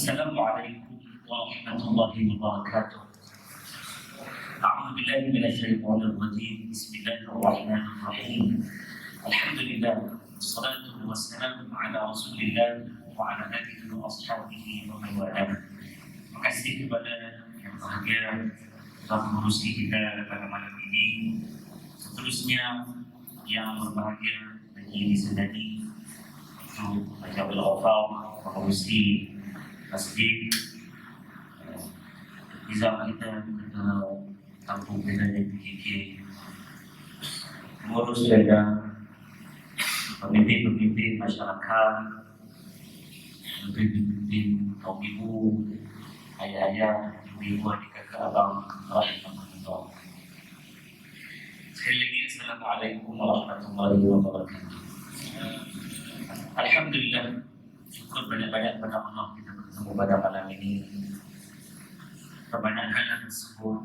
Assalamualaikum warahmatullahi wabarakatuh. A'udzu billahi minasyaitonir rajim. Bismillahirrahmanirrahim. Alhamdulillah. Wassalatu wassalamu ala Rasulillah wa ala alihi wa ashabihi wa man walah. Terima kasih kepada yang berbahagia telah mengurusi kita pada malam ini. Seterusnya yang berbahagia bagi diri sendiri untuk baca al-ghafar, mengurusi masjid di zaman kita kampung kita di PKK, mengurus jaga pemimpin-pemimpin masyarakat, pemimpin kaum ibu, ayah-ayah, ibu-ibu, adik kakak, abang, rahimahullah. Sekali lagi, Assalamualaikum warahmatullahi wabarakatuh. Alhamdulillah, syukur banyak-banyak pada Allah kita bertemu pada malam ini. Kebanyakan tersebut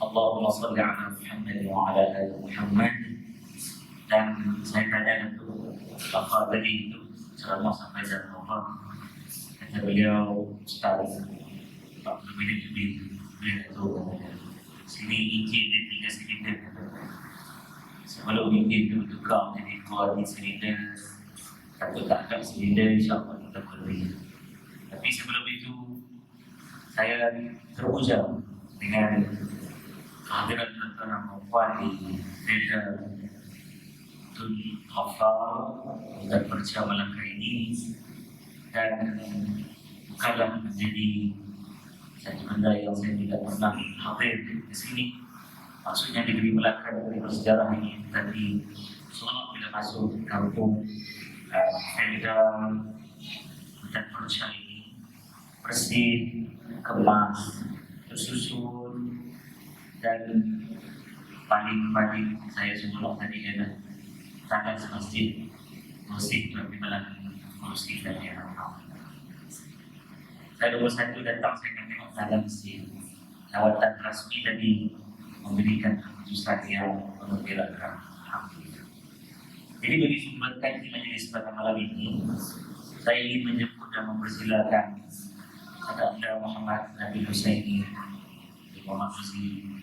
Allahumma salli ala Muhammad wa ala ali Muhammad. Dan saya tanya untuk Bapak tadi itu ceramah sampai jam berapa? Kata beliau, Ustaz 40 minit lebih. Beliau itu sini izin dan 3 silinder. Sebelum izin itu tukar jadi 2 silinder. Kalau tak ada silinder, insyaAllah kita pergi. Tapi sebelum itu saya teruja dengan kehadiran tuan-tuan perempuan di Desa Tun Ghafar dan percaya malam kali ini, dan bukanlah menjadi satu benda yang saya tidak pernah hadir di sini. Maksudnya negeri Melaka, negeri bersejarah ini, tapi selamat bila masuk kampung Felda dan percaya ini bersih, kemas, tersusun, dan paling saya sebelum tadi ada tanda masjid musik lebih malam musik dan yang saya 21 datang, saya akan tengok tanda masjid. Lawatan rasmi tadi memberikan keputusan yang mengembirakan. Alhamdulillah. Jadi bagi sumber kaji majelis pada malam ini, saya ingin menjemput dan mempersilakan kepada Anda Muhammad Nabi Husaini Muhammad Husaini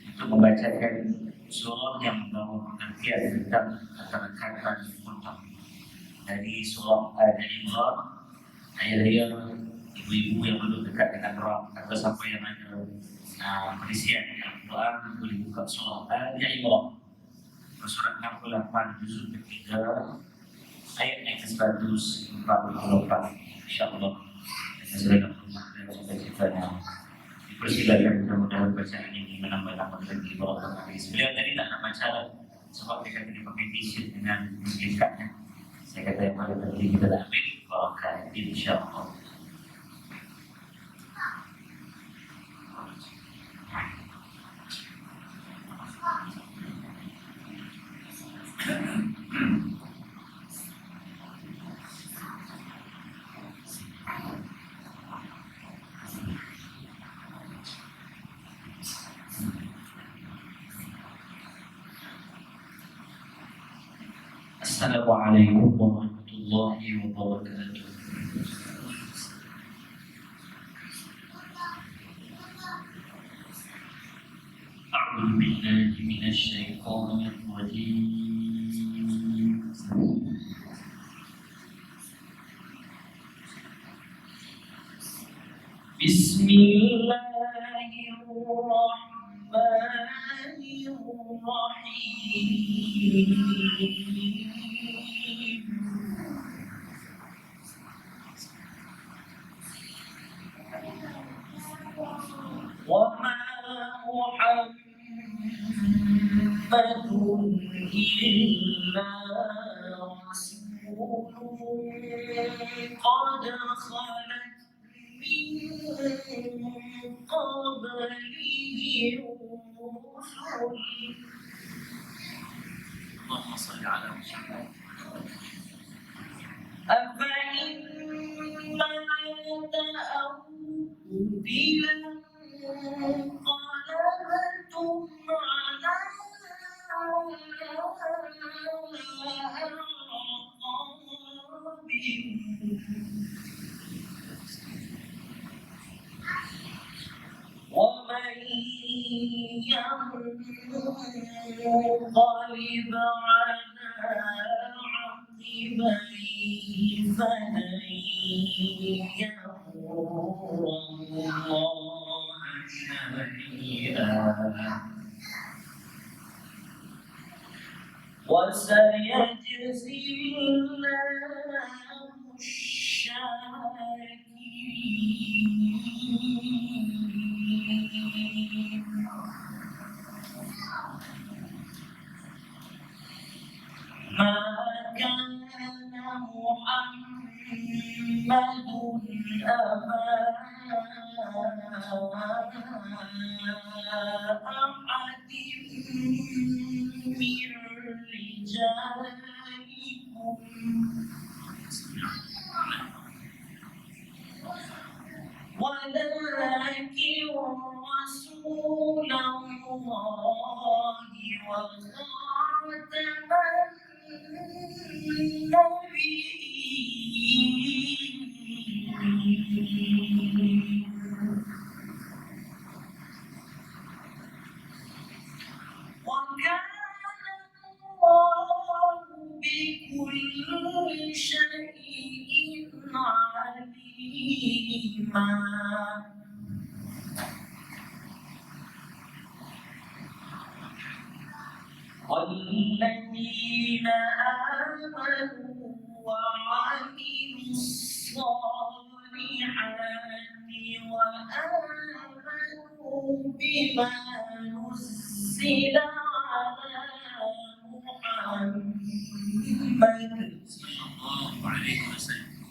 untuk membacakan surah yang membawa pengertian tentang kata-kata mutlak dari surah Al-Imran. Ayat-ayat ibu-ibu yang belum dekat dengan Ram atau siapa yang ada perisian Al-Quran boleh buka surah Al-Imran, surat 68 juzuk ketiga ayat yang ke-144. InsyaAllah saya dipersilakan, mudah-mudahan bacaan ini menambah-nambah lagi barakah hadis. Beliau tadi tak nak baca sebab dia kata dia pakai t-shirt dengan mengikatnya. Saya kata yang paling penting kita tak ambil barakah insyaAllah. Assalamualaikum warahmatullahi wabarakatuh. A'udzu billahi minasy syaithanir rajim. Bismillahirrahmanirrahim. وما محمد إلا رسول قد خلت من قبله الرسل. اللهم صل على محمد. أفإن مات أو قتل انقلبتم على أعقابكم ومن ينقلب على عقبيه فلن يضر الله شيئا وسيجزي الله الشاكرين. ما كان محمد أبا أحد من رجالكم ولكن رسول الله وخاتم النبيين. وكان الله بكل شيء عليما. والذين آمنوا وعملوا الصالحات وآمنوا بما نزل على محمد صلى الله عليه وسلم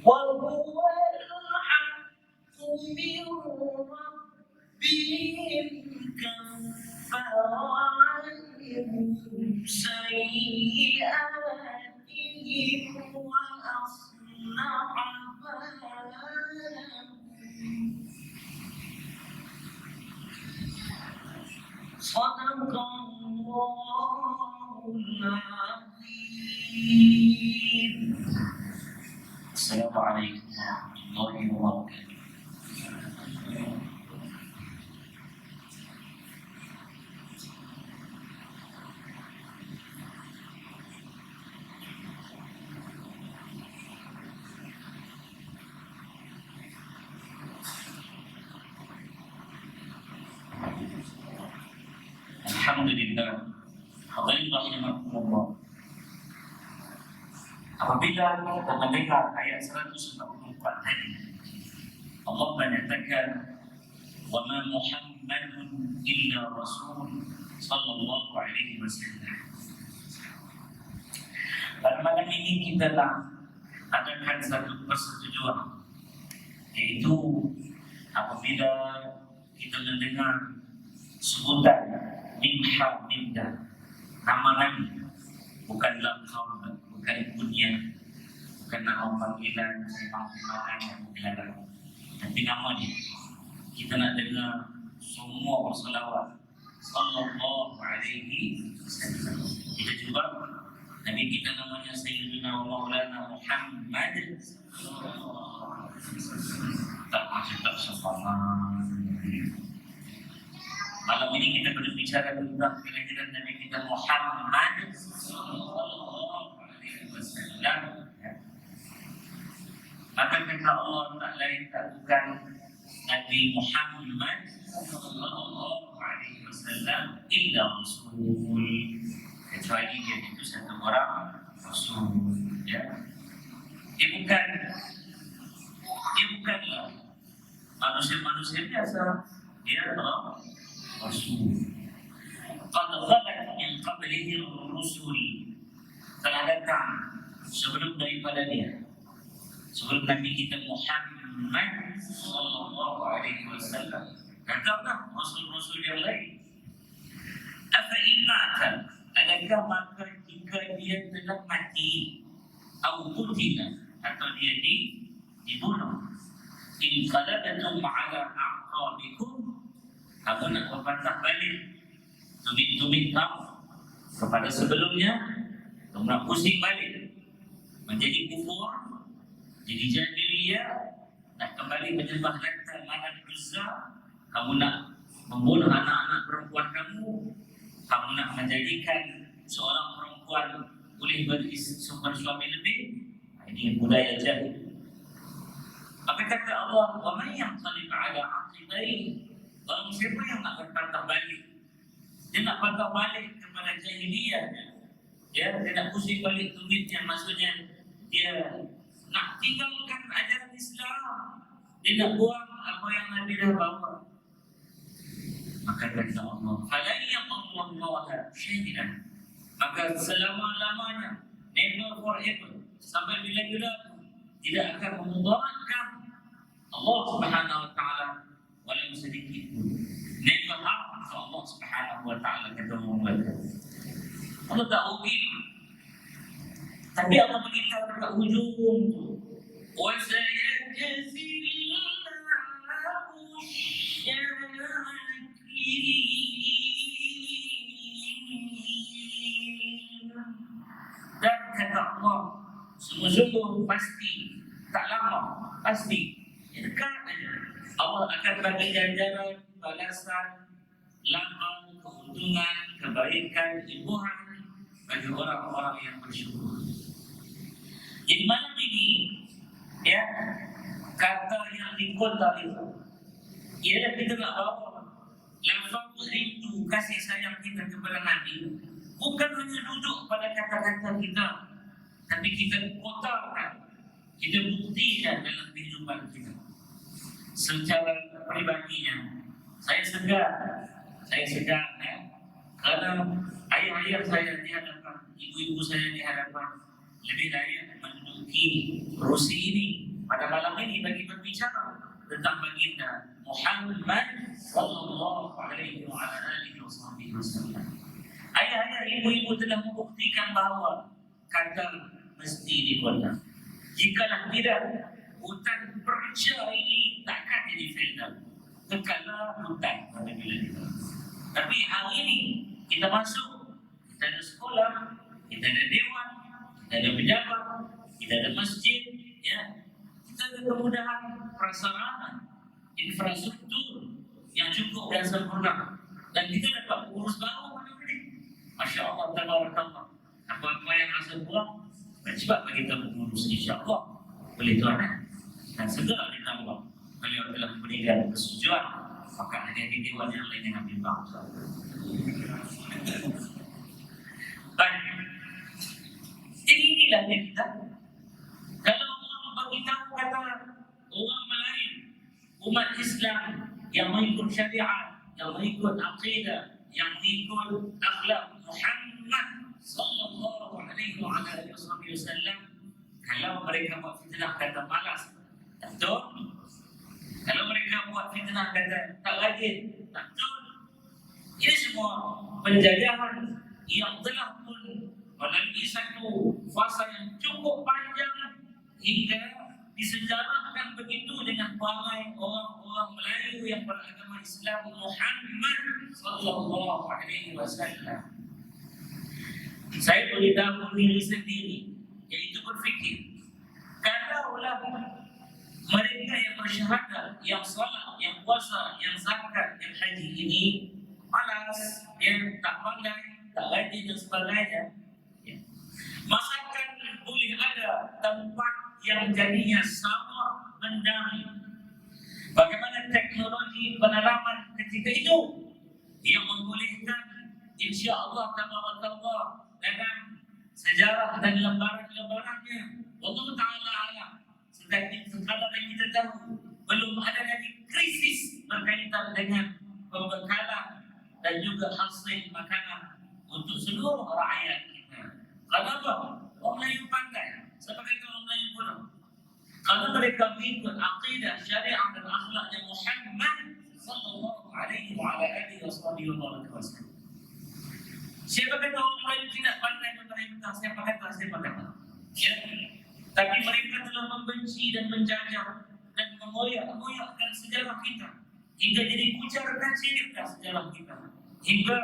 وهو الحق من ربهم كفر عنهم سيئاتهم وأصلح بالهم. صدق الله العظيم. السلام عليكم ورحمة الله وبركاته. Alhamdulillah. Hadirin rahimakumullah. Apabila kita mendengar ayat 144 tadi, Allah menyatakan, "Wa ma Muhammadun illa rasul sallallahu alaihi wasallam." Pada malam ini kita nak adakan satu persetujuan, yaitu apabila kita mendengar sebutan Mimha Mimda, nama Nabi, bukan laqab, bukan kunyah, bukan nama panggilan, panggilan yang tapi nama dia. Kita nak dengar semua bersalawat sallallahu alaihi wasallam. Kita cuba Nabi kita namanya Sayyidina wa Maulana Muhammad sallallahu alaihi wasallam. Tak macam tak sama. Malam ini kita berbicara tentang kelahiran Nabi kita Muhammad sallallahu alaihi wasallam. Maka kata Allah tak lain tak bukan Nabi Muhammad sallallahu alaihi wasallam illa rasul, kecuali dia itu satu orang rasul, ya. Dia bukanlah manusia biasa, dia adalah rasul. Qad khalat min qablihi ar-rusul, telah datang sebelum daripada dia, sebelum Nabi kita Muhammad sallallahu alaihi wasallam, datanglah rasul-rasul yang lain. Afa in mata, adakah maka jika dia telah mati, atau qutila, atau dia dibunuh, in qaladatum ala aqabikum, kamu nak berbantah balik, tumit-tumit kamu kepada sebelumnya, kamu nak pusing balik menjadi kufur, jadi jahiliyah, nak kembali menyembah Lata, Manat, Uzza, kamu nak membunuh anak-anak perempuan kamu nak menjadikan seorang perempuan boleh bersuami lebih. Ini budaya jahil. Apa kata Allah? Wa man yanqalib ala aqibaihi, orang siapa yang nak berpatah balik, dia nak patah balik kepada jahiliyah, ya, dia nak pusing balik tumitnya, maksudnya dia nak tinggalkan ajaran Islam, dia nak buang apa yang Nabi dah bawa. Maka kata Allah, "Falan yaqullahu syai'an." Maka selama-lamanya, never forever, sampai bila-bila tidak akan memudaratkan Allah Subhanahu wa taala walau sedikit pun. Never harm Allah Subhanahu wa taala kata Muhammad. Allah tak rugi. Tapi Allah beritahu dekat hujung tu, wa sayajzillahu syakirin. Dan kata Allah, sungguh-sungguh pasti, tak lama, pasti, dekat aja, Allah akan bagi ganjaran, balasan, lambang, keuntungan, kebaikan, imbuhan bagi orang-orang yang bersyukur. Jadi malam ini, ya, kata yang di kota itu, ialah kita nak bawa lafaz rindu kasih sayang kita kepada Nabi, bukan hanya duduk pada kata-kata kita, tapi kita kotarkan, kita buktikan dalam kehidupan kita. Secara pribadinya, saya segar, ya, kerana ayah-ayah saya di hadapan, ibu-ibu saya di hadapan, lebih layak menduduki kursi ini pada malam ini bagi berbicara tentang baginda Muhammad sallallahu alaihi wasallam. Ayah-ayah, ibu-ibu telah membuktikan bahawa kata mesti dikotak. Jikalau tidak, hutan perca ini takkan jadi faedah. Kekala hutan pada bila kita. Tapi hari ini kita masuk, kita ada sekolah, kita ada dewan, kita ada pejabat, kita ada masjid, ya, kita ada kemudahan prasarana, infrastruktur yang cukup dan sempurna, dan kita dapat urus baru pada ini. Masya Allah, tabarakallah. Apa-apa yang asal buang, cepat bagi kita mengurus, insya-Allah boleh Tuhan, dan segera ditambah. Beliau telah memberikan persetujuan, maka hanya di dewan yang lain yang bimbang. Baik. Jadi inilah yang kita. Kalau Allah beritahu kata orang Melayu, umat Islam yang mengikut syariat, yang mengikut akidah, yang mengikut akhlak Muhammad sallallahu alaihi wasallam, kalau mereka buat fitnah kata malas, betul? Kalau mereka buat fitnah kata tak rajin, betul? Ini semua penjajahan yang telah pun melalui satu fasa yang cukup panjang hingga disejarahkan begitu dengan perangai orang-orang Melayu yang beragama Islam Muhammad sallallahu alaihi wasallam. Saya beritahu diri sendiri, yaitu berfikir, kalaulah mereka yang bersyahadat, yang salat, yang puasa, yang zakat, yang haji ini malas, yang tak pandai, tak rajin dan sebagainya, ya, masakan boleh ada tempat yang jadinya sama mendami. Bagaimana teknologi penanaman ketika itu yang membolehkan, insya Allah tabarakallah, dengan sejarah dan lembaran-lembarannya, Allah Ta'ala alam, sekadar yang kita tahu, belum ada lagi krisis berkaitan dengan pembekalan dan juga hasil makanan untuk seluruh rakyat kita. Kenapa? Orang Melayu pandai. Siapa kata orang Melayu bodoh? Karena mereka mengikut akidah, syariat dan akhlaknya Muhammad sallallahu alaihi wasallam. Siapa kata orang Melayu tidak pandai memerintah? Siapa kata? Ya. Tapi mereka telah membenci dan menjajah dan mengoyak-ngoyakkan sejarah kita hingga jadi kucar kacir sejarah kita, hingga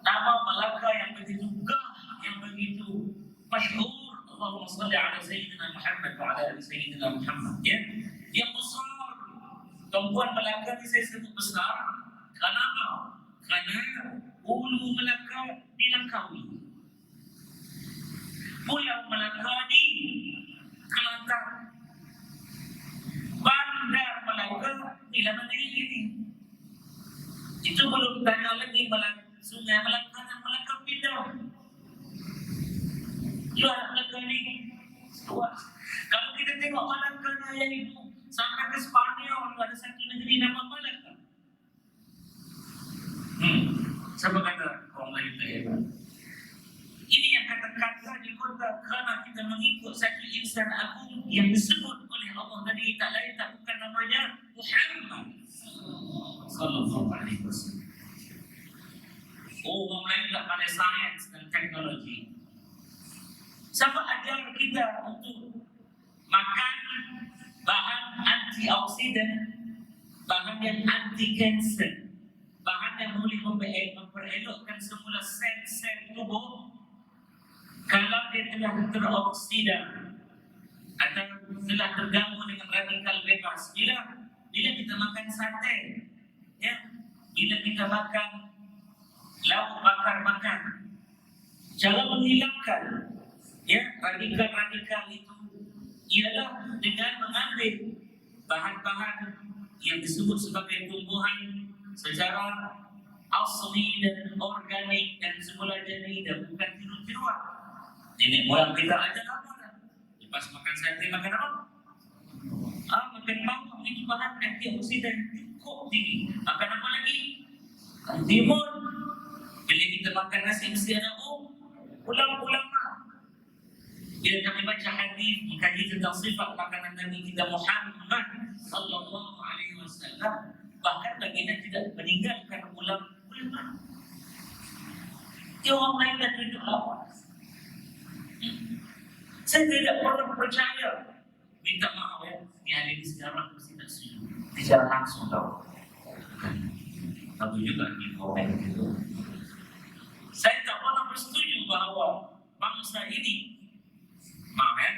nama Melaka yang begitu gah, yang begitu masyhur, Allahumma salli ala Sayyidina Muhammad wa ala ali Sayyidina Muhammad, ya. Yang besar, tumpuan Melaka ini saya sebut besar. Kenapa? Karena Hulu Melaka dilengkapi, Pulau Melaka di Kelantan, Bandar Melaka di Negeri ini. Itu belum tanya lagi Sungai Melaka dan Melaka Pindah. Luar Melaka ini luas. Kalau kita tengok Melaka yang itu sampai ke Spanyol, ada satu negeri nama Melaka. Siapa kata orang lain hebat? Ini yang kata-kata di kota kerana kita mengikut satu insan agung yang disebut oleh Allah tadi, tak lain tak bukan namanya Muhammad sallallahu alaihi wasallam. Orang lain tak pandai sains dan teknologi. Siapa ajar kita untuk makan bahan antioksidan, bahan yang anti kanser, bahan yang boleh memperelokkan semula sel-sel tubuh kalau dia telah teroksida atau telah terganggu dengan radikal bebas. Bila kita makan sate, ya, bila kita makan lauk bakar, cara menghilangkan, ya, radikal-radikal itu ialah dengan mengambil bahan-bahan yang disebut sebagai tumbuhan secara asli dan organik dan semula jadi, dan bukan tiru-tiruan. Nenek moyang kita ajar apa dah? Lepas makan sate makan apa? Makan bawang, itu bahan antioksidan cukup tinggi. Makan apa lagi? Timun. Bila kita makan nasi mesti ada ulama. Bila kami baca hadis mengkaji tentang sifat makanan Nabi kita Muhammad sallallahu alaihi wasallam, bahkan baginda tidak meninggalkan ulama. Dia orang lain dah tunjuk lawan. Saya tidak pernah percaya. Minta maaf ya, ini ahli sejarah mesti tak setuju. Bicara langsung tau. Tapi juga di komen itu. Saya tak pernah bersetuju bahawa bangsa ini, maaf ya,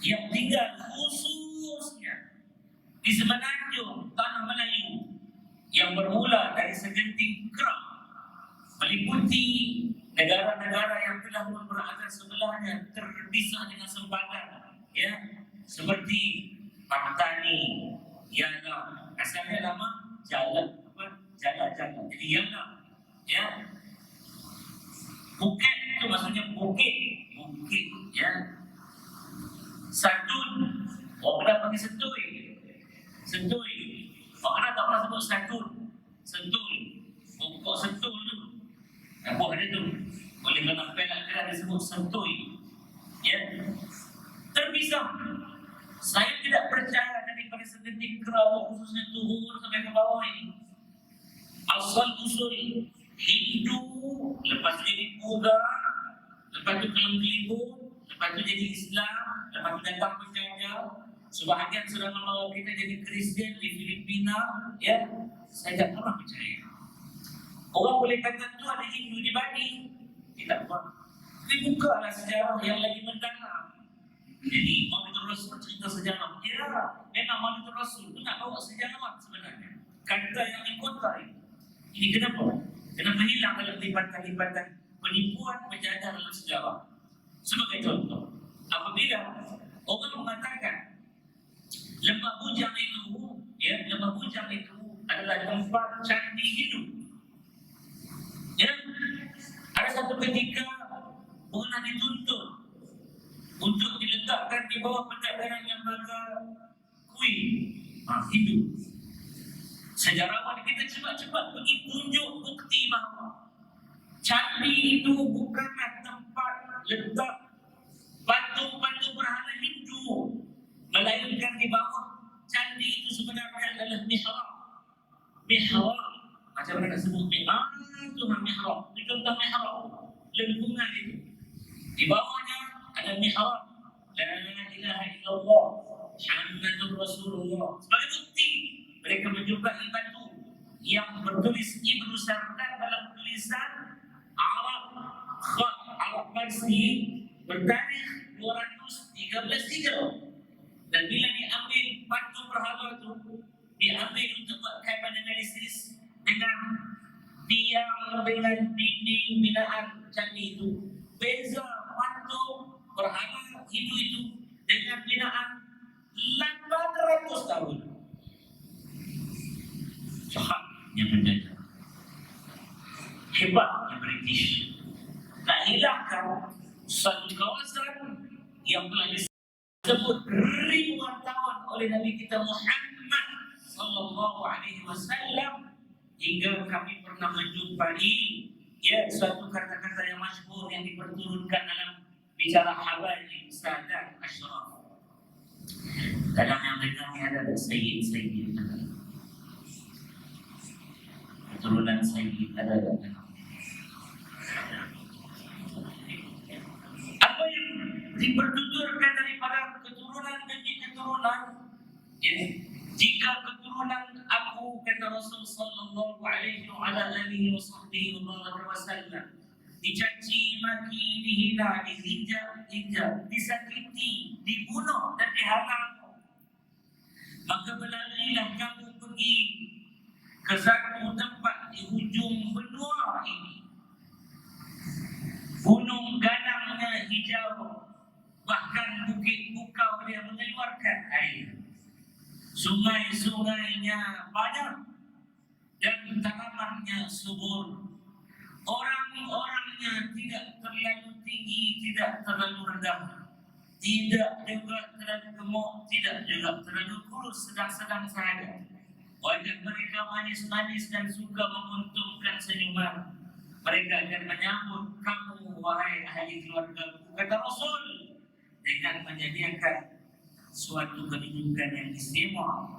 yang tinggal khususnya di semenanjung tanah Melayu yang bermula dari segenting kerak meliputi negara-negara yang telah berada sebelahnya terpisah dengan sempadan, ya, seperti Patani, Yana, asalnya nama Jala, jadi Yana, ya. Bukit itu maksudnya bukit, ya. Satun, orang pernah pakai sentui. Orang tak pernah sebut satun, pokok sentul tu. Buah dia tu boleh kena pelak dia disebut sentui, ya. Terpisah. Saya tidak percaya daripada segenting kerabat khususnya turun sampai ke bawah ini. Asal usul Hindu, lepas tu jadi Buddha, lepas tu Kelengkelibu, lepas tu jadi Islam, lepas tu datang penjajah. Sebahagian sudah membawa kita jadi Kristian di Filipina, ya. Saya tak pernah percaya. Orang boleh kata tu ada Hindu di Bali, tidak apa. Tapi bukalah sejarah yang lagi mendalam. Jadi Maulid Rasul cerita sejarah. Ya, memang Maulid Rasul itu nak bawa sejarah sebenarnya. Kata yang dikotai. Ini kenapa? Kenapa hilang dalam lipatan-lipatan penipuan penjajah dalam sejarah? Sebagai contoh, apabila orang mengatakan Lembah Bujang itu, ya, Lembah Bujang itu adalah tempat candi Hindu. Ya, ada satu ketika pernah dituntut untuk diletakkan di bawah pentadbiran lembaga Queen Hindu. Sejarawan kita cepat-cepat pergi tunjuk bukti bahawa candi itu bukanlah tempat letak patung-patung berhala Hindu, melainkan di bawah candi itu sebenarnya adalah mihrab. Macam mana nak sebut mihrab? Tuhan mihrab. Itu contoh mihrab. Lengkungan itu. Di bawahnya ada mihrab. La ilaha illallah Muhammadur Rasulullah. Sebagai bukti, mereka menjumpai batu yang bertulis Ibnu Sardan dalam tulisan Arab Parsi bertanda ambil untuk buat carbon analysis dengan tiang, dengan dinding binaan candi itu. Beza patung berhala Hindu itu dengan binaan 800 tahun. Jahatnya penjajah, hebatnya British. Nak hilangkan satu kawasan yang telah disebut ribuan tahun oleh Nabi kita Muhammad sallallahu alaihi wasallam, hingga kami pernah menjumpai suatu kata-kata yang masyhur yang diperturunkan dalam bicara habaib Sadat Ashraf. Dalam yang dengarnya ada Sayyid keturunan Sayyid ada. Apa yang dipertuturkan daripada keturunan demi keturunan, jika keturunan aku, kata Rasul sallallahu alaihi wasallam, dicaci maki, dihina, diinjak, disakiti, dibunuh dan dihalang, maka berlarilah kamu pergi ke satu tempat di hujung benua ini. Gunung ganangnya hijau, bahkan bukit bukau dia mengeluarkan air. Sungai-sungainya banyak dan tanamannya subur. Orang-orangnya tidak terlalu tinggi, tidak terlalu rendah, tidak juga terlalu gemuk, tidak juga terlalu kurus, sedang-sedang saja. Wajah mereka manis-manis dan suka menguntungkan senyuman. Mereka akan menyambut kamu, wahai ahli keluargaku, kata Rasul, dengan menyediakan suatu kedudukan yang istimewa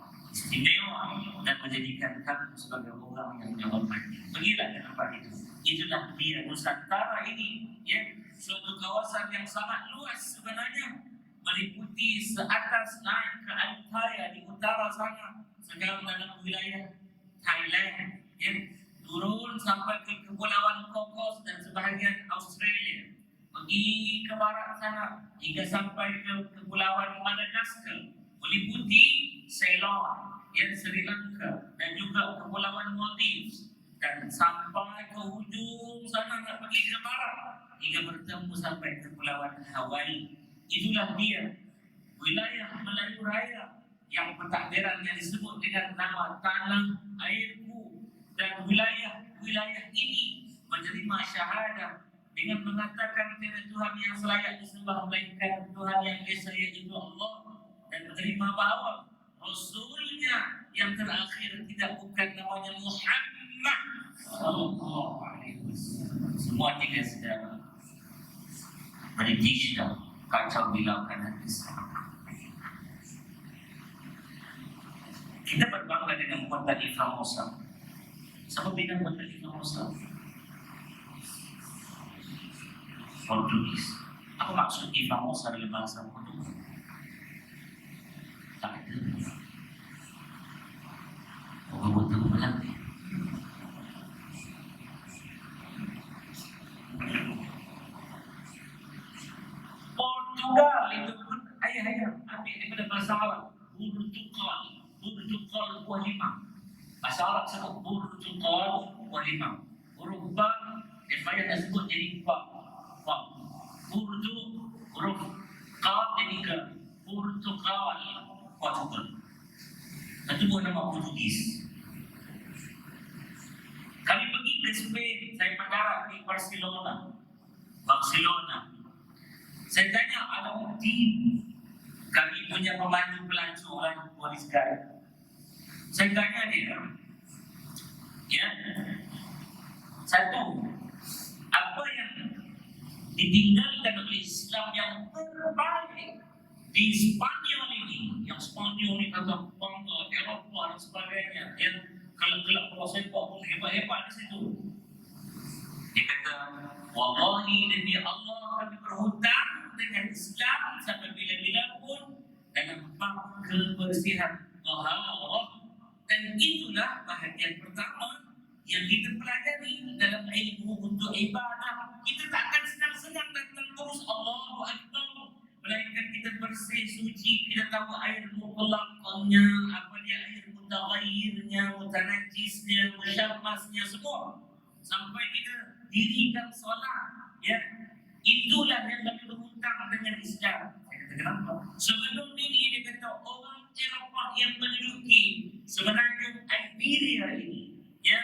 dan menjadikan kamu sebagai orang yang dihormati. Pergilah ke tempat itu. Itulah dia Nusantara ini, suatu kawasan yang sangat luas sebenarnya, meliputi seatas naik ke Altai di utara sana, sekarang dalam wilayah Thailand, turun sampai ke Kepulauan Kokos dan sebahagian Australia, pergi ke barat sana hingga sampai ke Kepulauan Madagaskar, meliputi Ceylon, Sri Lanka, dan juga Kepulauan Maldives, dan sampai ke hujung sana nak pergi ke barat hingga bertemu sampai ke Kepulauan Hawaii. Itulah dia wilayah Melayu Raya yang pentakbirannya disebut dengan nama Tanah Airku, dan wilayah ini menerima syahadah dengan mengatakan tiada Tuhan yang selayak disembah melainkan Tuhan yang esa, yaitu Allah, dan menerima bahawa Rasulnya yang terakhir tidak bukan namanya Muhammad sallallahu alaihi wasallam. Semua tiga saudara British dah kacau bilaukan hadis. Kita berbangga dengan kota di Formosa. Siapa bilang kota di Formosa? Portugis. Apa maksud di Formosa dalam bahasa Portugis? Tak ada. Orang bertemu lagi. Portugal itu pun ayah ambil daripada bahasa Arab. Burtukal buah limau. Bahasa Arab sebut burtukal buah limau. Huruf ba dia payah nak sebut jadi ba. Burdu huruf qaf jadi ke Portugal, Portugal. Itu bukan nama Portugis. Kami pergi ke Spain, saya mendarat di Barcelona. Saya tanya ada bukti. Kami punya pemandu pelancongan polis guard. Saya tanya dia, satu, apa yang ditinggalkan oleh Islam yang terbaik di Spanyol ini, yang Spanyol ini kata bangga, Eropa dan sebagainya, yang kelak-kelak kalau sepak pun hebat-hebat di situ. Dia kata, wallahi demi Allah kami berhutang dengan Islam sampai bila-bila pun dalam bab kebersihan taharah, dan itulah bahagian pertama yang kita pelajari dalam ilmu untuk ibadah. Kita takkan senang-senang datang terus Allahu Akbar, melainkan kita bersih suci, kita tahu air mutlaknya, apa dia air mutlak mutaghayyirnya, mutanajjisnya, musyabbasnya semua. Sampai kita dirikan solat, ya. Itulah yang kami berhutang dengan Islam. Saya kata kenapa? Sebelum ini dia kata orang Eropah yang menduduki sebenarnya Iberia ini, ya,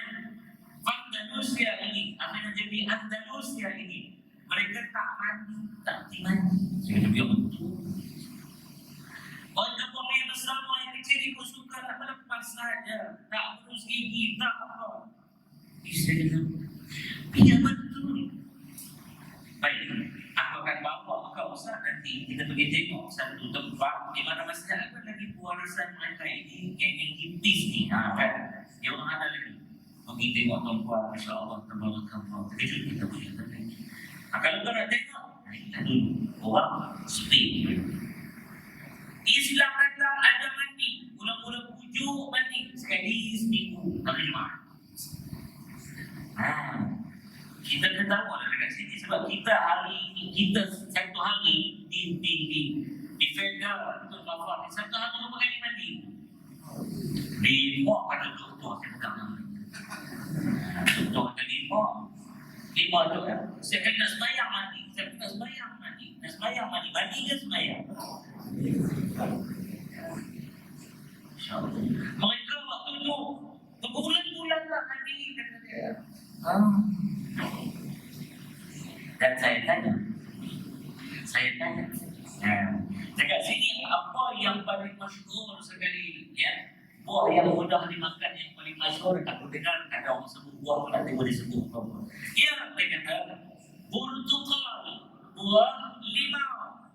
Andalusia ini, akan jadi Andalusia ini, mereka tak mandi, tak mandi. Saya kata biar betul. Orang buang air bersama yang kecil ikut suka nak melepas saja, tak urus gigi, tak apa. Saya kata biar betul. Baik, aku akan bawa kau Ustaz nanti kita pergi tengok satu tempat di mana masih ada lagi pewarisan mereka ini, geng-geng hippies ni, kan? Dia orang ada lagi. Pergi tengok tempat, Masya Allah, tempat terkejut kita punya tempat. Kalau kau nak tengok, kita dulu orang sepi. Islam datang ada mandi, mula-mula pujuk mandi sekali seminggu, tapi Jumaat. Kita ketawa dekat sini sebab kita hari ini, kita satu hari di Federal untuk Bafar, satu hari berapa kali mandi? Di Mok ada doktor, saya pegang nama. Doktor ada lima tu kan. Saya kena nak sembahyang mandi, saya kena sembahyang mandi, nak sembahyang mandi ke sembahyang? Mereka waktu tu berbulan-bulan lah mandi, kata dia. Dan saya tanya, dekat sini apa yang paling masyhur sekali, ya? Buah yang mudah dimakan yang paling masyhur. Aku dengar ada orang sebut buah, nanti boleh sebut apa? Ya, dia kata burtukal, buah limau.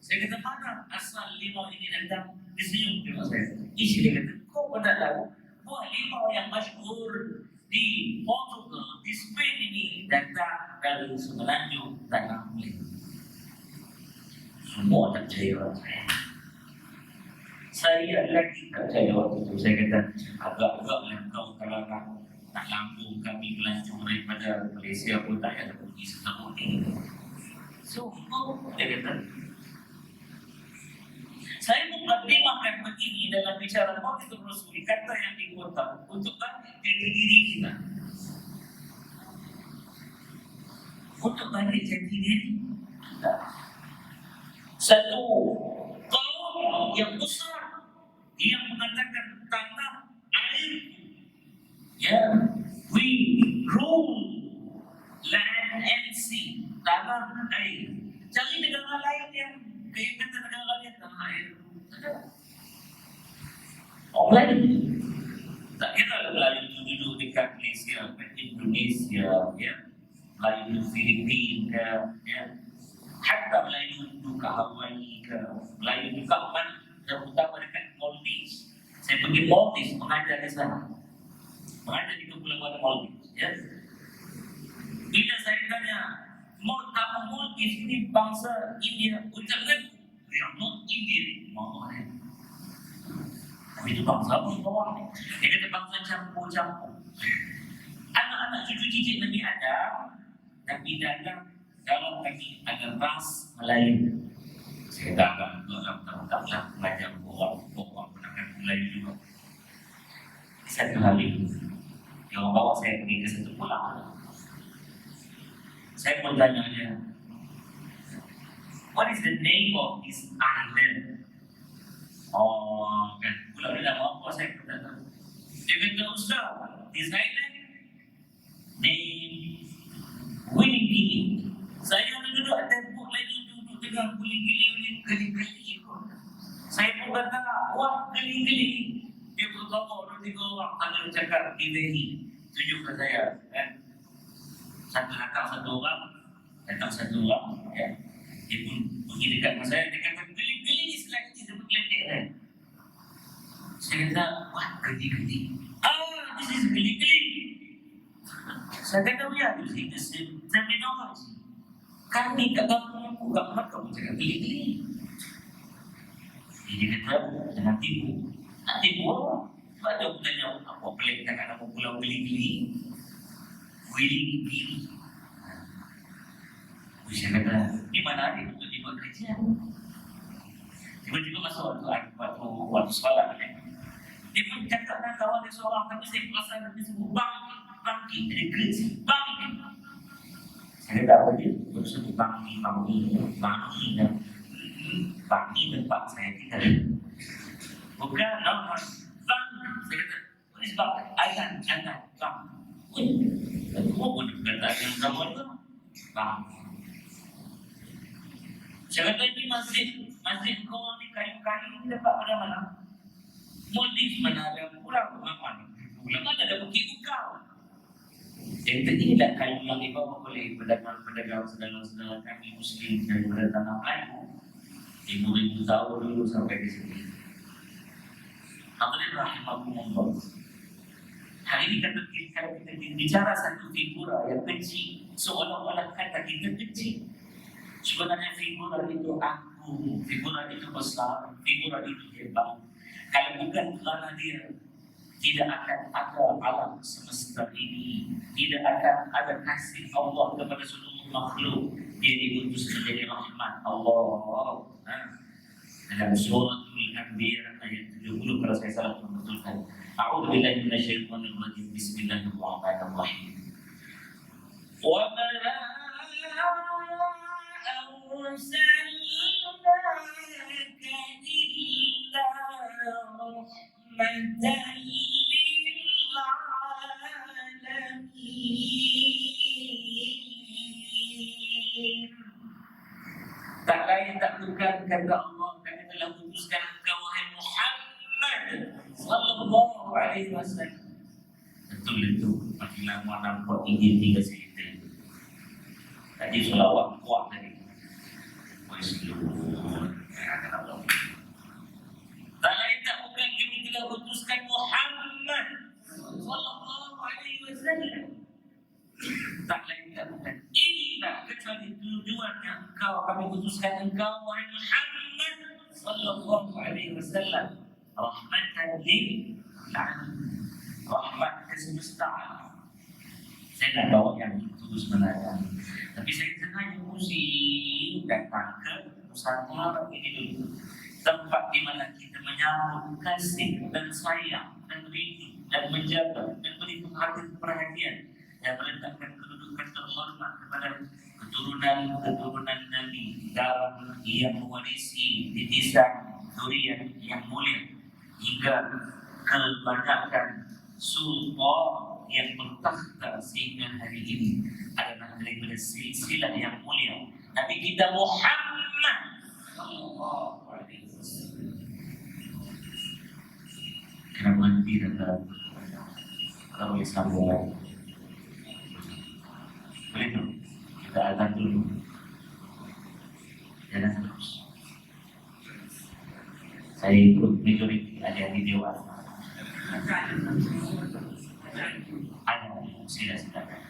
Saya kata mana asal limau ini datang? Disenyum tengok saya. Isi dia kata, kau pernah tahu buah limau yang masyhur di Portugal, di Spain ini datang dari semenanjung tanah Melayu. Semua tak percaya saya. Saya lagi tak percaya waktu itu. Saya kata agak-agaklah kau kalau nak lambung kami melancong daripada Malaysia pun tak ada pergi setahun ini. So, dia kata saya mukadimahkan begini dalam bicara Maulid Rasul, kata yang dikutip untuk balik jati diri kita. Untuk balik jati diri kita. Satu kaum yang besar yang mengatakan tanah air, ya, we rule land and sea, tanah air. Cari negara lain yang kayak kata negara lain tanah air. Orang lain tak kira Melayu itu duduk dekat Malaysia, Indonesia, ya, Melayu Filipina, ya, hatta Melayu duduk ke Hawaii, ke Melayu duduk ke mana, terutama dekat Maldives. Saya pergi Maldives mengajar di sana, mengajar di Kepulauan Maldives, ya. Bila saya tanya, kamu Maldives ini bangsa India, ucapkan we are not Indian, tapi itu bangsa apa semua? Dia kata bangsa campur-campur. Anak-anak cucu cicit Nabi Adam, tapi dalam kami ada ras Melayu. Saya tak taklah belajar orang penangan Melayu juga. Satu hari, dia orang bawa saya pergi ke satu pulau. Saya pun tanya dia, what is the name of this island? Oh, kan, pulau dia nama apa saya pun tak tahu. Dia kata, Ustaz, this island name Guling-Giling. Saya duduk atas buk lagi, duduk tengah Guling-Giling pun. Saya pun kata, wah, Guling-Giling. Dia pun tahu, orang tiga orang ada cakap Givehi. Tunjuk ke saya, kan. Satu datang satu orang, ya. Dia pun pergi dekat saya, dia kata, Guling-Giling is like this, dia berkeledek kan. Saya kata, what, geli-geli? This is geli-geli. Saya kata, ya, this is the same terminology. Kami kat kampung aku, kat mana kamu cakap geli-geli? Dia kata, jangan tipu. Nak tipu apa? Sebab dia aku tanya, apa pelik kat nama pulau geli-geli? Geli-geli. Saya kata, di mana dia untuk dibuat kerja? Tiba-tiba masuk waktu sekolah, Dia pun cakap dengan kawan dia seorang, tapi saya perasan dia sebut bangkit, dia gerak, bangkit. Saya tak apa dia, terus sebut bangkit dan bangkit tempat saya tinggal. Bukan nama bang, saya kata, tulis bang, ayat, bang. Kau pun kata yang kamu itu bang. Saya kata ini masjid kau ni kayu-kayu ni dapat pada mana? Modif mana ada kurang apa ni? Kurang ada bukit kau. Yang tadi dah kayu yang dibawa oleh pedagang saudara-saudara kami Muslim daripada tanah Melayu. Ribu-ribu tahun dulu sampai di sini. Hadirin rahimahumullah. Hari ini kalau kita bicara satu figura yang kecil, seolah-olah kata kita kecil. Sebenarnya figura itu agung, figura itu besar, figura itu hebat. Kalau bukan kerana dia, tidak akan ada alam semesta ini, tidak akan ada kasih Allah kepada seluruh makhluk. Dia diutus menjadi rahmat Allah. Dalam suratul Anbiya ayat 70 kalau saya salah membetulkan. A'udzu billahi minasyaitonir rajim. Bismillahirrahmanirrahim. Wa ma arsalnaka illa rahmatan lil alamin. Tak lain tak bukan kata Allah, kami telah putuskan engkau wahai Muhammad sallallahu alaihi wasallam. Betul itu, makin lama nampak tinggi cerita. Tadi selawat kuat tadi. Tak lain tak bukan kami telah putuskan Muhammad sallallahu alaihi wasallam. Tak lain tak bukan illa kecuali tujuannya engkau, kami putuskan engkau wahai Muhammad sallallahu alaihi wasallam rahmatan lil alamin, rahmat kesemestaan. Saya nak bawa yang itu sebenarnya, tapi saya sengaja musik datang ke Nusantara ini dulu, tempat di mana kita menyambut kasih dan sayang dan rindu dan menjaga dan beri perhatian dan meletakkan kedudukan terhormat kepada keturunan Nabi dalam yang mewarisi titisan durian yang mulia hingga kebanyakan sultan yang bertakhta sehingga hari ini adalah daripada silsilah yang mulia Nabi kita Muhammad sallallahu alaihi wasallam. Kenapa tidak kalau Islam begitu, kita azan dulu. Jangan terus. Saya ikut majoriti adik-adik dewan. Ada, silakan.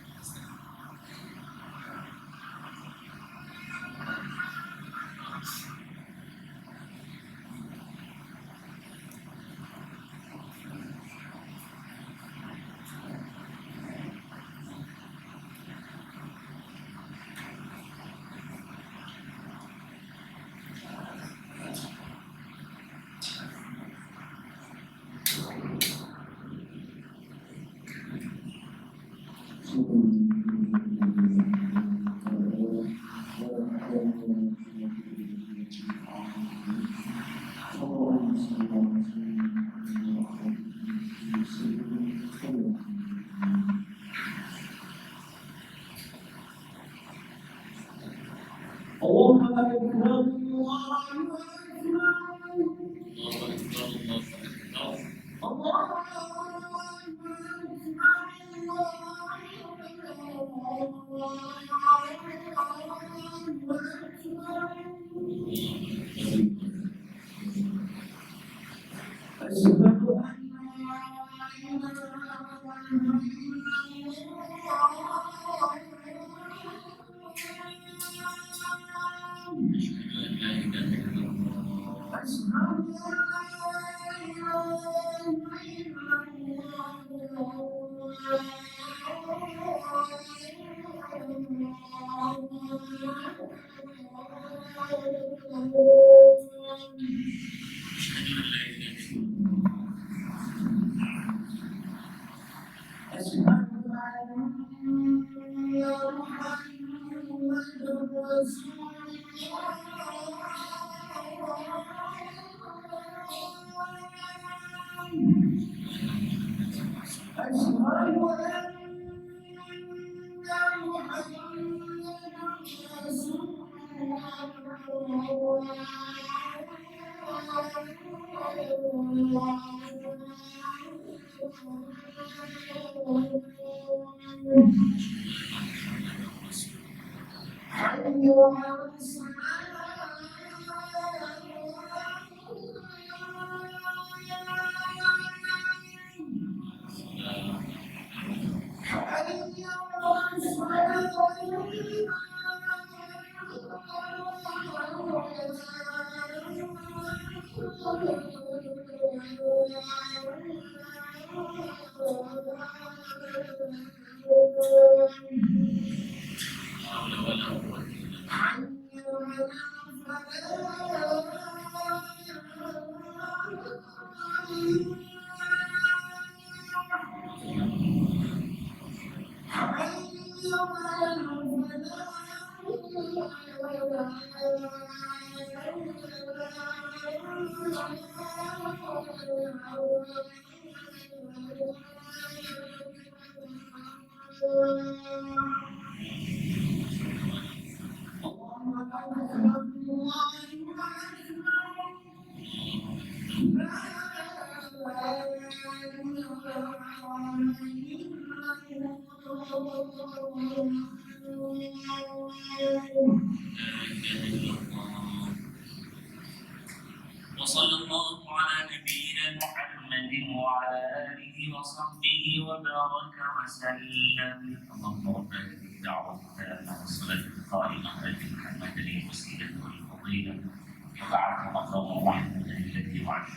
وصلى الله على نبينا محمد وعلى آله وصحبه وبارك وسلم. اللهم رب هذه الدعوة التامة والصلاة القائمة آت محمد الوسيلة والفضيلة وبعث مقام الرحمة التي وعدت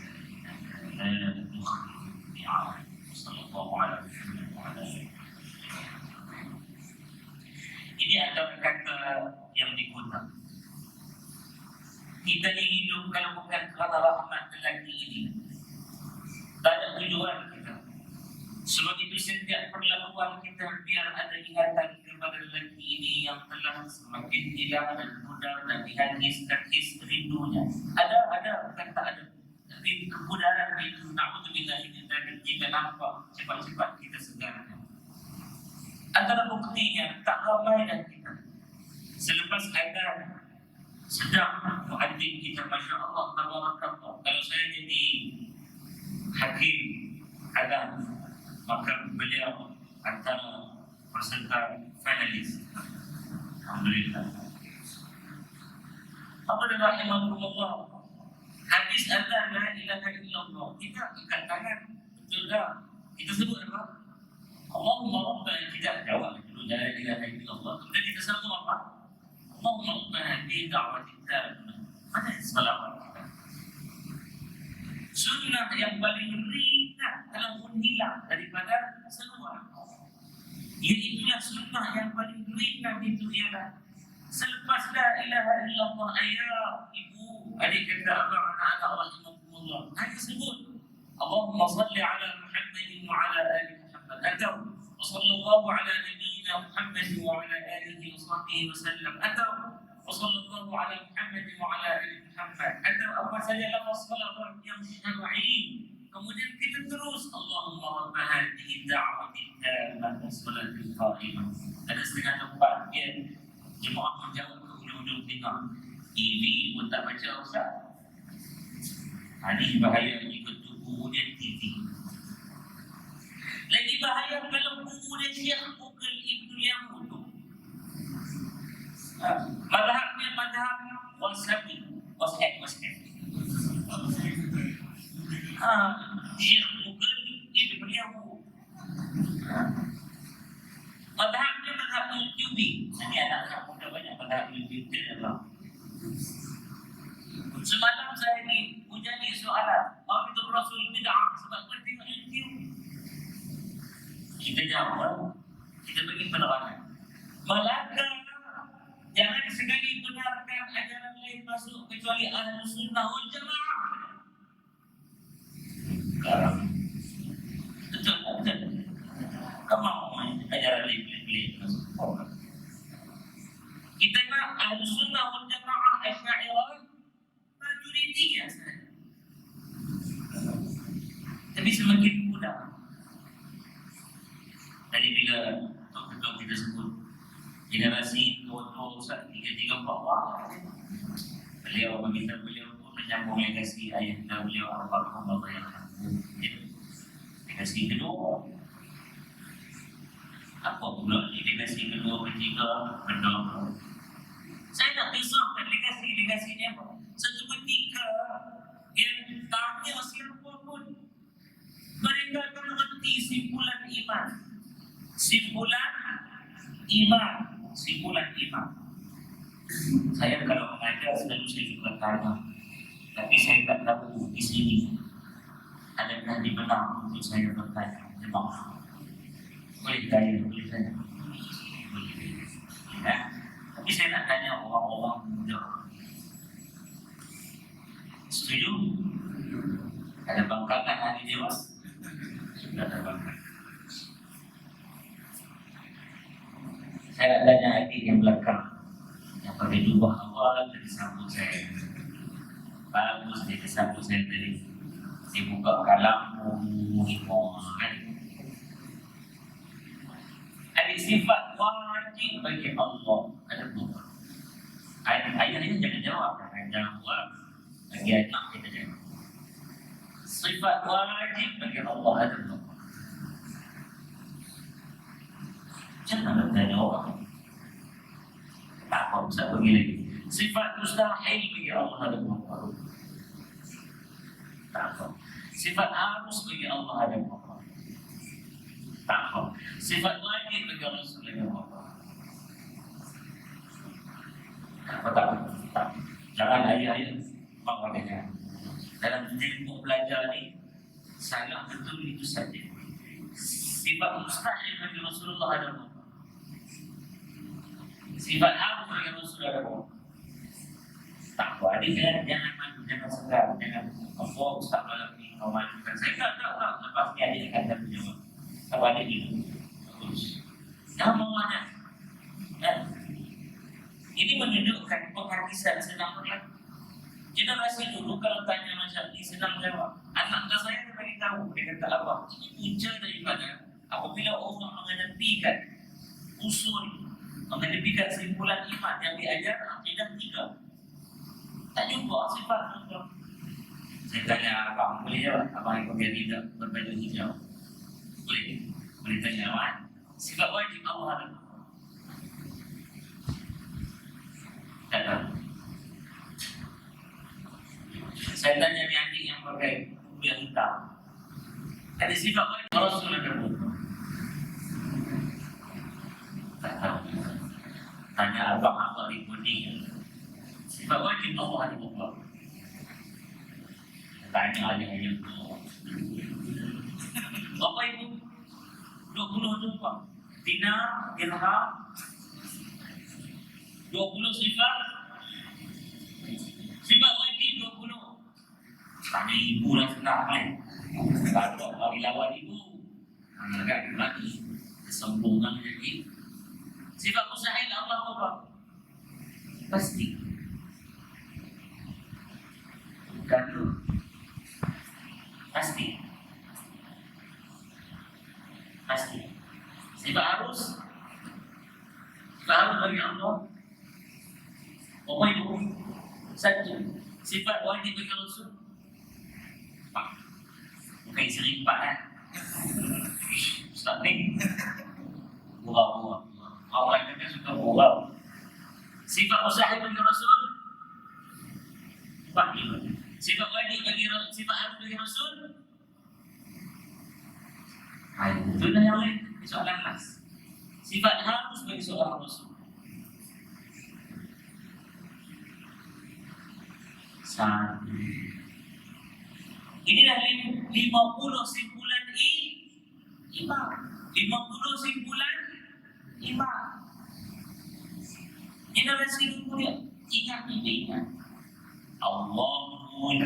لا نخلف الميعاد. صلى الله على محمد وعلى آله. Ini adalah kata yang dikutip. Kita ni hidup kalau bukan kerana rahmat lelaki ini, tak ada tujuan kita. Sebab itu setiap perlakuan kita biar ada ingatan kepada lelaki ini yang telah semakin hilang dan pudar dan dihangis-hangis rindunya. Ada bukan tak ada. Tapi kepudaran itu na'udzubillah ini tadi kita nampak cepat-cepat kita segarkan. Antara buktinya tak ramai dah kita. Selepas adhan sedang muadzin kita, Masya Allah, tabarakallah. Kalau saya jadi hakim adhan, maka beliau antara peserta finalis. Alhamdulillah. Apa rahimahullah. Habis adhan la ilaha illallah, kita angkat tangan, betul tak? Kita sebut apa? Allahumma rabbana, kita jawab dulu la ilaha illallah. Kemudian kita sambung apa? Allahumma rabbana hadhihi da'wati tammah. Mana salawat kita? Sunnah yang paling ringan telah menghilang daripada seluar. Iaitulah sunnah yang paling ringan itu ialah selepas la ilaha illallah, ayah, ibu, adik kata abang, anak-anak rahimahumullah, hanya sebut Allahumma salli ala Muhammadin wa ala ali Muhammad, atau sallallahu ala nabiyyina Muhammadin wa ala alihi wa sahbihi wa sallam, atau sallallahu ala Muhammadin wa ala ali Muhammad, atau apa saja lafaz salawat yang syar'i. Kemudian kita terus Allahumma rabb hadhihi da'wati tammah wa salatil qa'imah. Ada setengah tempat dia jemaah menjawab ke ujung-ujung dengar, TV pun tak baca Ustaz. Ini bahaya jika buku dia TV. Lagi bahaya kalau buku dia Syekh Mukil Ibnu Yamud. Madhabnya madhab wasabi, wasat. Syekh Mukil Ibnu Yamud. Madhabnya madhab Al-Jubi. Ini anak-anak muda banyak madhab Al-Jubi adalah. Semalam saya dihujani soalan, apa itu Rasul bid'ah? Sebab kita tengok YouTube. Kita jawab, kita bagi penerangan. Malaka jangan sekali benarkan ajaran lain masuk kecuali Ahlus Sunnah wal Jamaah. Betul. Kamu mau ajaran lain masuk? Kita nak Ahlus Sunnah wal Jamaah Asy'ariyah majoritinya. Tapi semakin mudah. tiga untuk kita sebut generasi tua-tua Ustaz 3, 3, 4 beliau meminta beliau pun menyambung legasi ayah beliau almarhum Allah yang legasi kedua apa pula legasi kedua ketiga benda. Saya nak kisahkan legasi ni apa. Satu ketika dia tanya siapa pun, mereka akan mengerti simpulan iman. Saya kalau mengajar selalu saya juga tanya, tapi saya tak tahu di sini adakah dibenarkan untuk saya bertanya. Boleh saya? Ya. Tapi saya nak tanya orang-orang muda. Setuju? Ada bangkangan hari dewas? Sudah ada bangkangan. Saya tanya adik yang belakang, yang pakai jubah awal dari sambut saya. Bagus dia sambut saya dari dibuka kalam kan. Ada sifat wajib bagi Allah. Ada bukan? Ayat ini jangan jawab, jangan buat. Bagi anak kita jawab. Sifat wajib bagi Allah ada bukan? Jangan tanya orang. Tak apa, bisa pergi lagi. Sifat mustahil bagi Allah ada bukan? Tak apa. Sifat harus bagi Allah ada bukan? Tak apa. Sifat wajib bagi Rasul ada bukan? Tak. Jangan ayat-ayat bawa dengan dalam tempoh belajar ni salah betul itu saja. Sifat mustahil bagi Rasulullah ada bukan? Sifat harus bagi Rasul ada bukan? Tak apa. Adik jangan malu, jangan segar, jangan apa Ustaz malam ni kau malukan saya. Tak. Lepas ni adik akan menjawab. Apa adik itu? Bagus. Jangan maunya. Ini menunjukkan penghakisan senang berlaku. Generasi dulu kalau tanya macam ni senang jawab. Anak saya tu bagi tahu, dia kata apa? Ini punca daripada apabila orang mengenepikan usul, mengenepikan simpulan iman yang diajar akidah 3. Tak jumpa sifat itu. Saya tanya abang, boleh jawab? Abang yang pakai tidak berbaju hijau. Boleh tanya abang. Sifat wajib Allah ada. Tak tahu. Saya tanya ni adik yang pakai kuliah hitam. Ada sifat wajib Rasul ada pun. Tak tahu. Tanya abang di kuning. Sifat wajib Allah ada pun. Tanya ayah tu. Bapak ibu 20 tu apa? Dinar, dirham 20 sifat. Sifat wajib 20. Tanya ibu dah senang kan? Kalau bagi lawan ibu kan lagi kesombongan lagi. Sifat mustahil Allah apa? Pasti. Bukan tu. Pasti. Sifat harus bagi Allah. Apa itu? Satu. Sifat wajib bagi Rasul. Bukan isteri 4 kan? Ustaz ni Buah. Orang kata suka buah. Sifat mustahil bagi Rasul 4. Sifat wajib bagi Rasul, sifat harus bagi Rasul. Itu dah yang lain. Soalan last. Sifat harus bagi seorang Rasul. Satu. Inilah 50 simpulan iman. 50 simpulan iman. Generasi dulu dia ingat. Allahu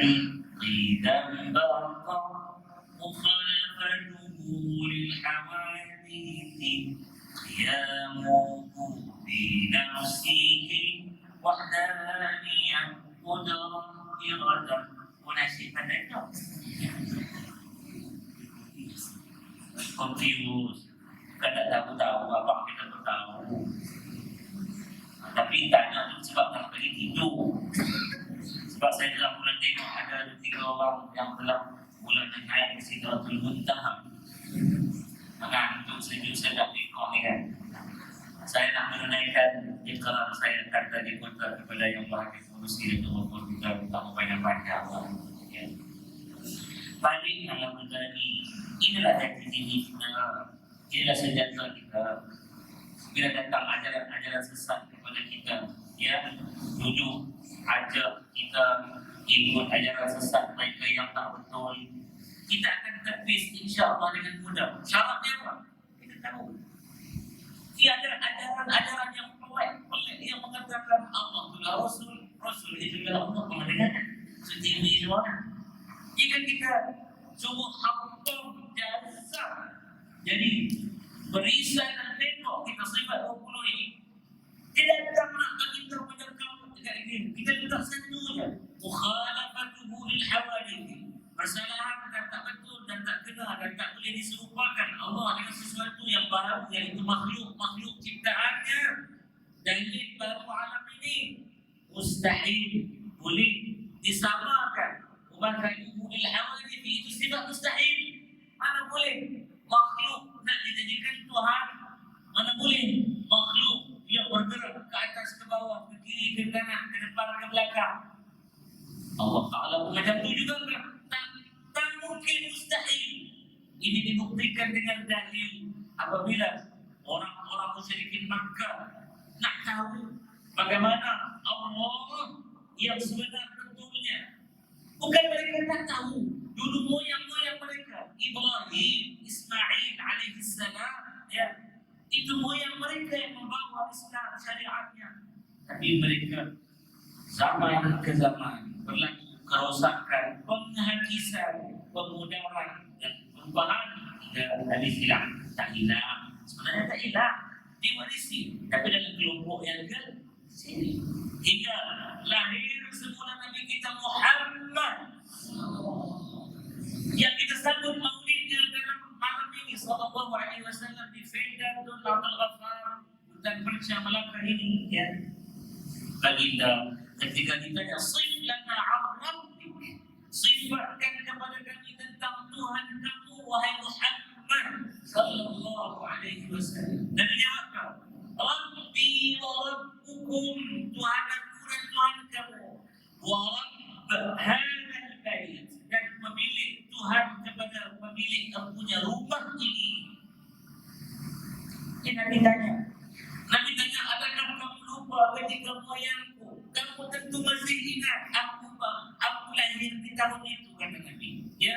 qidan baqa mukhalafatuhu lil hawadith qiyamuhu bi nafsihi wahdaniyah qudratan munasib pada itu. Confused. Bukan tak tahu-tahu, abang kita tak tahu. Tapi tanya tu sebab tak pergi tidur. Sebab saya dalam bulan tengok ada 3 orang yang telah bulan naik ke Sidratul Muntaha. Mengantuk sejuk saya tak tengok ni kan. Saya nak menunaikan ikrar saya kata di kota kepada yang berhati manusia itu maupun kita minta banyak-banyak Allah. Ya. Balik dalam menjadi inilah jati diri kita, inilah senjata kita. Bila datang ajaran-ajaran sesat kepada kita, ya, duduk ajak kita ikut ajaran sesat mereka yang tak betul, kita akan tepis insya-Allah dengan mudah. Syaratnya apa? Kita tahu. Tiada ajaran-ajaran yang pelik yang mengatakan Allah itulah Rasul itu adalah Allah. Pernah dengar? Sejini semua. Jika kita sungguh hampir dasar, jadi berisai dan tengok kita sifat 20 ini, tidak ada nak bagi kita menerkam dekat ini. Kita letak satu je, mukhalafatuhu lil hawadith, persalahan dan tak betul dan tak kena dan tak boleh diserupakan Allah dengan sesuatu yang baru, iaitu makhluk ciptaannya. Dalil baru alam ini mustahil boleh disamakan. Mukhalafatuhu lil hawadith itu sifat mustahil. Mana boleh makhluk nak dijadikan Tuhan? Mana boleh makhluk yang bergerak ke atas ke bawah, ke kiri ke kanan, ke depan ke belakang? Allah Ta'ala macam tu juga kan? Tak mungkin, mustahil. Ini dibuktikan dengan dalil. Apabila orang-orang musyrikin Makkah nak tahu bagaimana Allah yang sebenar betulnya, bukan mereka tak tahu. Dulu moyang-moyang mereka, Ibrahim, Ismail alaihissalam, ya, itu moyang mereka yang membawa Islam syariatnya. Tapi mereka zaman ke zaman berlaku kerosakan, penghakisan, pemudaran dan perubahan hingga habis hilang. Tak hilang, sebenarnya tak hilang, diwarisi, tapi dalam kelompok yang kecil. Hingga lahir semula Nabi kita Muhammad yang kita sambut maulidnya dalam malam ini sallallahu alaihi wasallam di Faidatul Abdul Ghaffar dan Persia Melaka ini, ya. Baginda ketika ditanya sif lana ar-rabbik, sifatkan kepada kami tentang Tuhan kamu wahai Muhammad sallallahu alaihi wasallam. Dan dijawabkan, Rabbi wa rabbukum, Tuhan aku dan Tuhan kamu, wa rabb hadzal bait, dan pemilik Tuhan kepada pemilik yang punya rumah ini. Nabi tanya, adakah kamu lupa ketika moyangku? Kamu tentu masih ingat aku lahir di tahun itu, kata Nabi. Ya,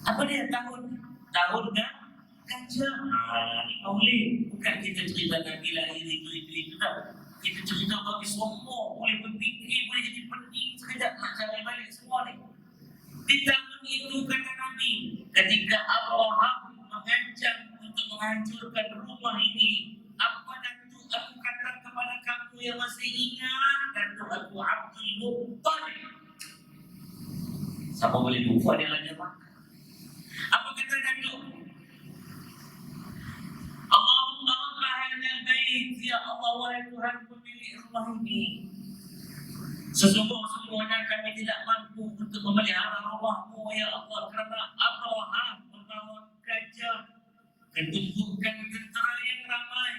apa dia tahun gajah? Maulid. Bukan kita cerita Nabi lahir itu tak. Kita cerita bagi semua, boleh berfikir, boleh jadi pening sekejap nak cari balik semua ni. Di tahun itu, kata Nabi, ketika Abraham mengancam untuk menghancurkan rumah ini, apa datuk aku kata kepada kamu yang masih ingat? Datuk aku Abdul Muttalib. Siapa boleh lupa dia lagi apa? Apa kata datuk? Allahumma rabba hadzal bait, ya Allah wahai Tuhan pemilik rumah ini, sesungguhnya kami tidak mampu untuk memelihara rumahmu ya Allah, kerana Abraham membawa gajah, ketumpukan tentera yang ramai,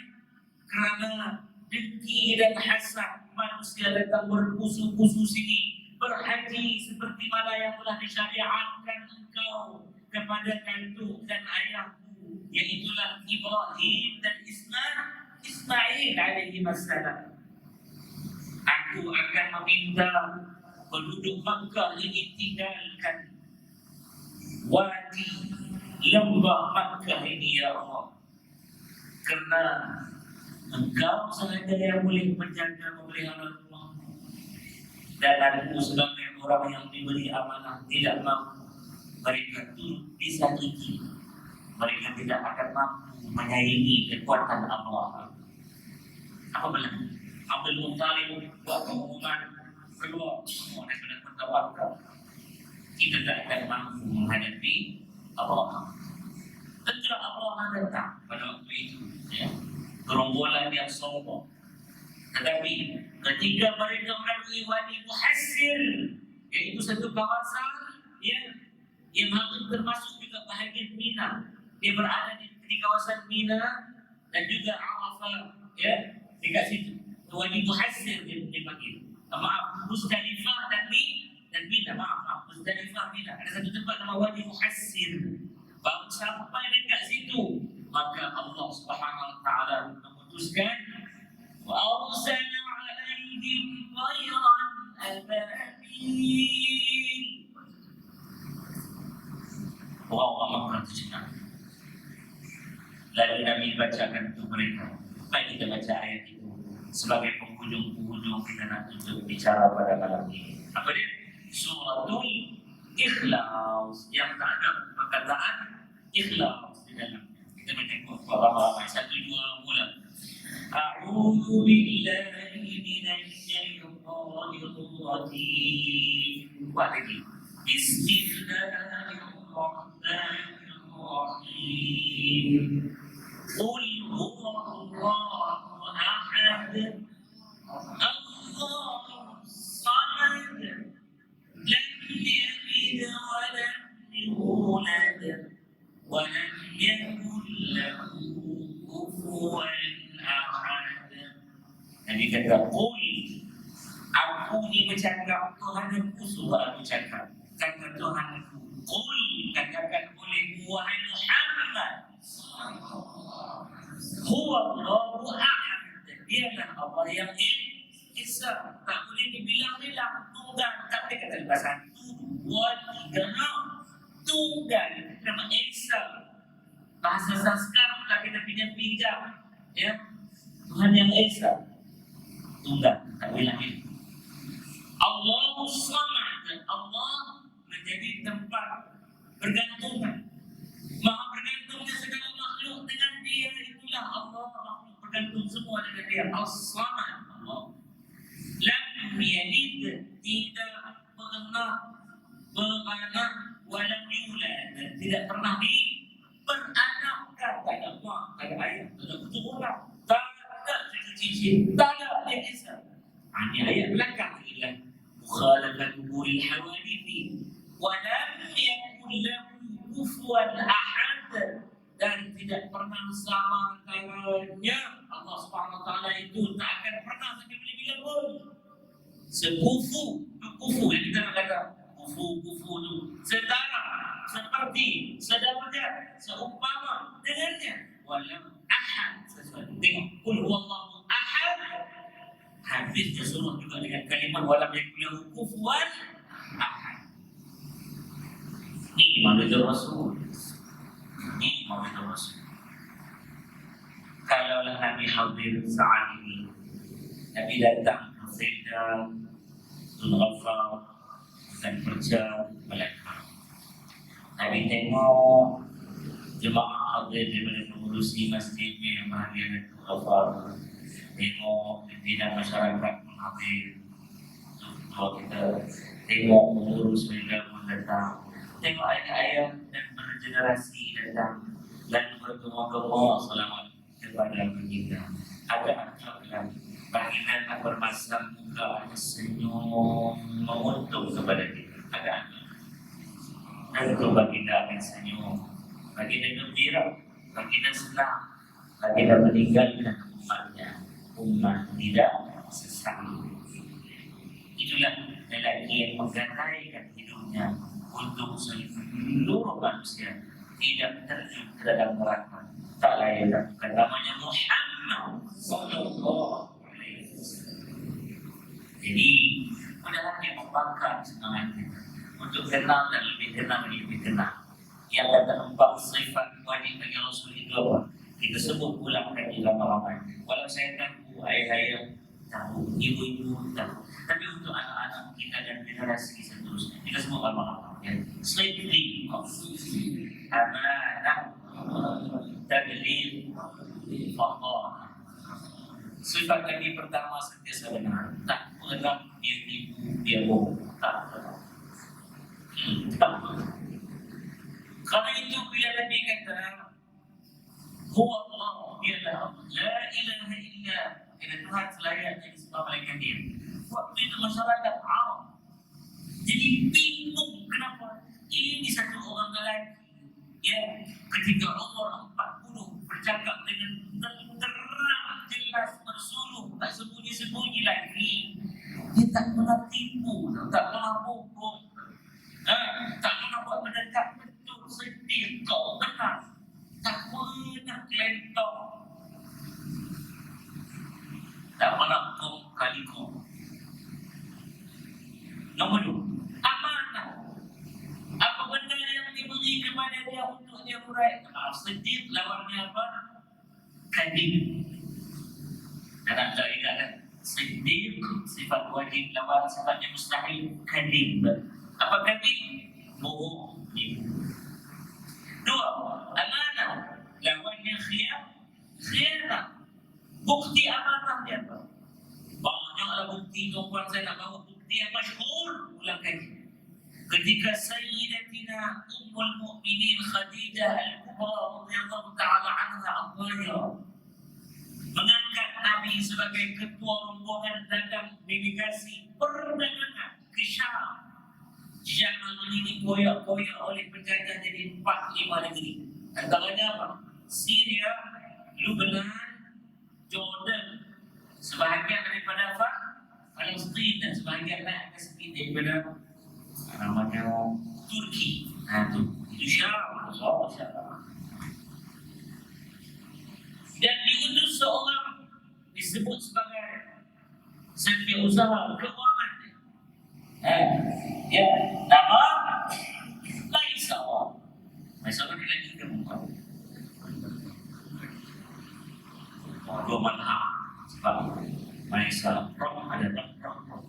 kerana dengki dan hasad manusia datang berkusu-kusu sini, berhaji seperti mana yang telah disyariatkan engkau kepada datuk dan ayahku, yaitulah Ibrahim dan Ismail alaihi wassalam. Aku akan meminta penduduk Makkah ini tinggalkan wadi lembah Makkah ini ya Allah, kerana engkau sahaja yang boleh menjaga memelihara rumahmu, dan aku sebagai orang yang diberi amanah tidak mampu. Mereka turut disakiti, mereka tidak akan mampu menyaingi kekuatan Allah. Apa berlaku? Abdul Muttalib buat pengumuman keluar semua daripada kota Makkah. Kita tak akan mampu menghadapi Allah. Tentulah Allah datang pada waktu gerombolan yang sombong. Tetapi ketika mereka melalui Wadi Muhassir, yaitu satu kawasan yang hampir termasuk juga bahagian Mina. Dia berada di kawasan Mina dan juga Arafah, dekat situ. Wadi Muhassir dia dipanggil. Musdalifah dan Mina. Musdalifah, Mina. Ada satu tempat nama Wadi Muhassir. Baru sampai dekat situ, maka Allah Subhanahu wa taala memutuskan wa arsala 'alaihim tayran ababil. Orang Makkah tercengang. Lalu Nabi bacakan untuk mereka. Baik, kita baca ayat itu sebagai penghujung kita nak tutup bicara pada malam ini. Apa dia? Suratul Ikhlas, yang tak ada perkataan ikhlas di dalam. Kita baca ramai-ramai. 1, 2, mula. A'udzu billahi minasy syaithanir rajim. Buat lagi. Bismillahirrahmanirrahim. Qul huwallahu ahad. Allahus samad. Lam yalid wa lam yulad wa lam yakul lahu kufuwan ahad. Nabi kata, "Qul, aku ni bercakap, Tuhan aku suruh aku cakap. Kata Tuhan aku, qul, katakan oleh wahai Muhammad, huwa Allahu ahad. Dialah Allah yang Esa. Tak boleh dibilang-bilang. Tunggal. Tak boleh kata lepas 1, 2, 3, tunggal. Nama Esa. Bahasa Sanskrit pula kita pinjam. Ya, Tuhan yang Esa. Tunggal. Tak boleh lagi. Allahus samad. Allah menjadi tempat bergantungan. Maha bergantungnya segala makhluk dengan dia. Itulah Allah. Makhluk bergantung semua dengan dia. As-samad. Allah. Lam yalid, tidak pernah beranak, walam yulad, tidak pernah diperanakkan. Tak ada mak, tak ada ayah, tak ada keturunan, tak ada cucu cicit, tak ada dia Esa. Ini ayat belakang ialah mukhalafatu quril hawadithi wa lam yakul lahu kufuwan ahad, dan tidak pernah sama antaranya. Allah Subhanahu wa taala itu tak akan pernah sampai bila-bila pun sekufu yang kita nak kata kufu tu setara, seperti, sedarjat, seumpama dengannya. Walam ahad, sesuatu. Tengok, qul huwallahu ahad, habis dia suruh juga dengan kalimat walam yakul lahu kufuwan ahad. Ini maulidul Rasul. Kalaulah Nabi hadir saat ini, Nabi datang ke Sayyidah Al-Ghafar dan kerja melekar. Nabi tengok jemaah hadir daripada pengurusi masjidnya yang bahagia Al-Ghafar. Tengok pimpinan masyarakat hadir. Kalau kita tengok pengurus mereka pun datang. Tengok ayah-ayah dan bergenerasi datang dan bergema-gema selamat kepada baginda. Ada akhlaklah baginda tak bermasam muka, ada senyum menguntung kepada kita. Ada akhlak. Tentu baginda akan senyum, baginda gembira, baginda senang, baginda meninggalkan umatnya. Umat tidak sesat. Itulah lelaki yang menggadaikan hidupnya untuk seluruh manusia tidak terjun ke dalam neraka. Tak lain bukan namanya Muhammad sallallahu alaihi wasallam. Jadi mudah-mudahan dia membakar semangat kita untuk kenal dan lebih kenal. Yang kata 4 sifat wajib bagi Rasul itu apa? Kita sebut ulangkan di ramai-ramai. Walau saya tahu, ayah-ayah tahu, ibu-ibu tahu, tapi untuk anak-anak kita dan generasi seterusnya kita sebut ramai-ramai. Siddiq, amanah, tabligh, fadhlah. Sifat Nabi pertama sentiasa benar. Tak pernah dia tipu, dia bohong. Tak pernah. Karena itu bila Nabi kata huwa Allah, dialah Allah, la ilaha illa, ada Tuhan selayaknya disembah malaikat dia. Waktu itu masyarakat Arab jadi bingung kenapa ini satu orang lelaki, ya, ketika umur 40 bercakap dengan terang jelas bersuluh, tak sembunyi-sembunyi lagi. Dia tak pernah tipu, tak pernah bohong, tak pernah buat mendekat betul sedih kau benar, tak pernah kelentong, tak pernah kong kali kong. Nombor 2, amanah. Apa benda yang diberi kepada dia untuk dia urai? Sedih lawannya apa? Kadib. Dalam tak ingat kan? Sedih sifat wajib, lawan sifatnya mustahil. Kadib. Apa kadib? Bohong. 2, amanah. Lawannya khianat. Bukti amanah dia apa? Banyaklah bukti tuan saya nak bawa bukti yang masyhur. Ulang kaji. Ketika Sayyidatina Ummul Mukminin Khadijah Al-Kubra radhiyallahu ta'ala anha al-Zahira mengangkat Nabi sebagai ketua rombongan dagang delegasi perdagangan ke Syam. Syam ini koyak-koyak oleh penjajah jadi 4-5 negeri. Antaranya apa? Syria, Lebanon, Jordan, sebahagian daripada apa? Palestin, dan sebahagian lain sedikit daripada namanya Turki. Itu Syam. Dan diutus seorang disebut sebagai setiausaha keuangan. Ya, nama Laisawa. Laisawa ni lagi ke muka. Dua manhaj. Sebab Laisawa ada roh.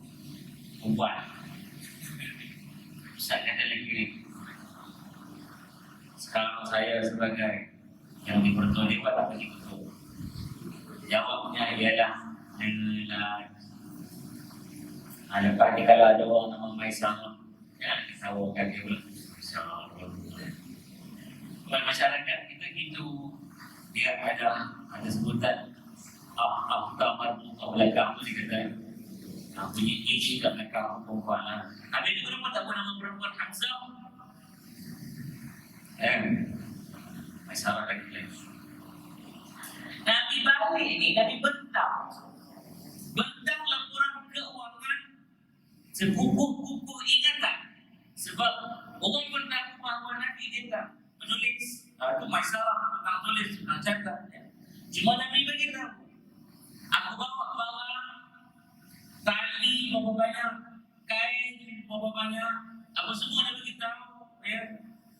Membuat. Ustaz kata lagi, sekarang saya sebagai yang dipertua dewan tak bagi betul. Jawabnya ialah lepas ni kalau ada orang nama Maisah, ya, kita tawarkan dia pula. Buat masyarakat kita gitu, dia ada sebutan tamar muka belakang tu dia kata, punya ish kat belakang perempuan lah. Habis tu kenapa tak buat nama perempuan Hamzah? Masalah lagi. Nabi balik ni, Nabi bentang laporan keuangan sepupuh-pupuh ingatan. Sebab orang pun tahu bahawa Nabi dia tak menulis. Itu masalah tentang tulis, tentang catat. Cuma Nabi beritahu, aku bawa barang, tali berapa banyak, kain berapa banyak, apa semua Nabi beritahu, ya.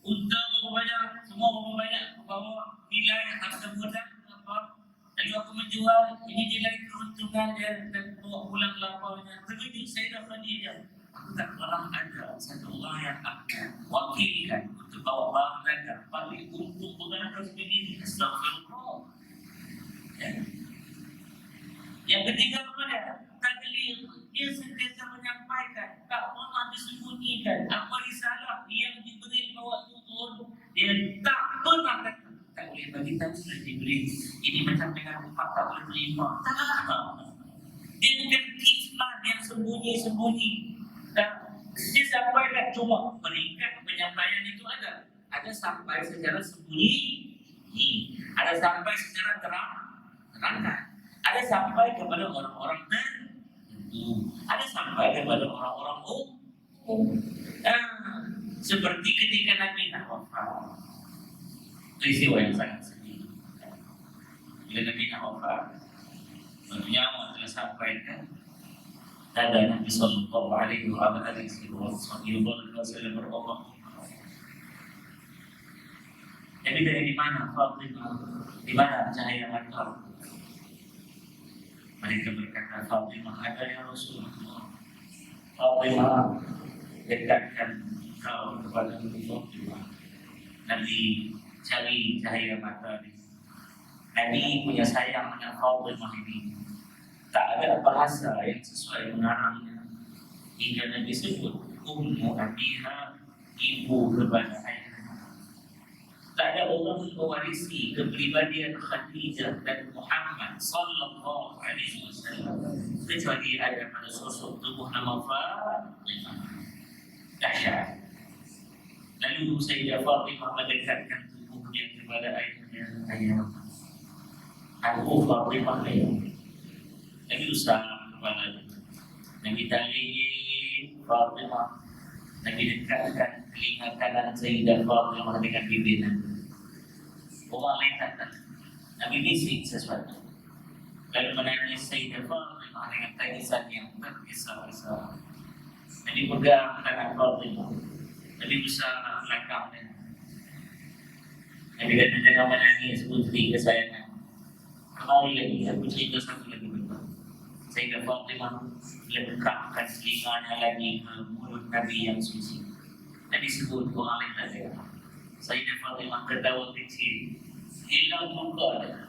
Unta berapa banyak, semua berapa banyak, aku bawa nilai harga buatan apa. Lalu aku menjual, ini nilai keuntungan dia dan bawa pulang laparnya. Terkejut saya dah Khadijah. Aku tak pernah ada satu orang yang akan wakilkan untuk bawa barang dagang paling untung beratus begini. Astagfirullah. Ya. Yang ketiga kepada taklir, dia sentiasa menyampaikan, tak pernah disembunyikan apa risalah yang diberi waktu turun. Dia tak pernah kata tak boleh bagi tahu sudah diberi. Ini macam dengan empat tak boleh terima. Dia bukan kisman yang sembunyi-sembunyi. Dan dia sampaikan cuma meningkat penyampaian itu ada sampai secara sembunyi, ada sampai secara terangkan, ada sampai kepada orang-orang tertentu, ada sampai kepada orang-orang umum. Seperti ketika Nabi nak wafat, peristiwa yang sangat sedih. Bila Nabi nak wafat, nyawa telah sampaikan tanda Nabi sallallahu alaihi wasallam berdoa. Jadi dari mana Fatimah, di mana cahaya mata? Mereka berkata, Fatimah ada ya Rasulullah. Fatimah, dekatkan kau kepada Fatimah. Nabi cari cahaya mata ni. Nabi punya sayang dengan Fatimah ini. Tak ada bahasa yang sesuai mengarangnya. Hingga Nabi sebut Ummu Abiha, ibu kepada ayahnya. Tak ada orang mewarisi kepribadian Khadijah dan Muhammad Sallallahu Alaihi Wasallam, kecuali ada pada sosok tubuh nama Fatimah. Dahsyat. Lalu Sayyidah Fatimah mendekatkan tubuhnya kepada ayahnya. Ayah, aku Fatimah ayah. Nabi usaha kepada Nabi taliin Fatimah. Nabi dekatkan telinga kanan Sayyidah Fatimah dengan bibir Nabi. Orang lain kata Nabi bisik sesuatu. Lalu menangis Sayyidah Fatimah dengan tangisan yang tergesa-gesa. Nabi pegang tangan Fatimah. Nabi berusaha melangkahnya. Nabi kata, jangan menangis putri kesayangan. Kembali lagi, aku cerita satu lagi betul. Sayyidah Fatimah lekatkan telinganya lagi ke mulut Nabi yang suci. Nabi sebut orang lain tak ada. Sayyidah Fatimah ketawa kecil, hilang muka dia.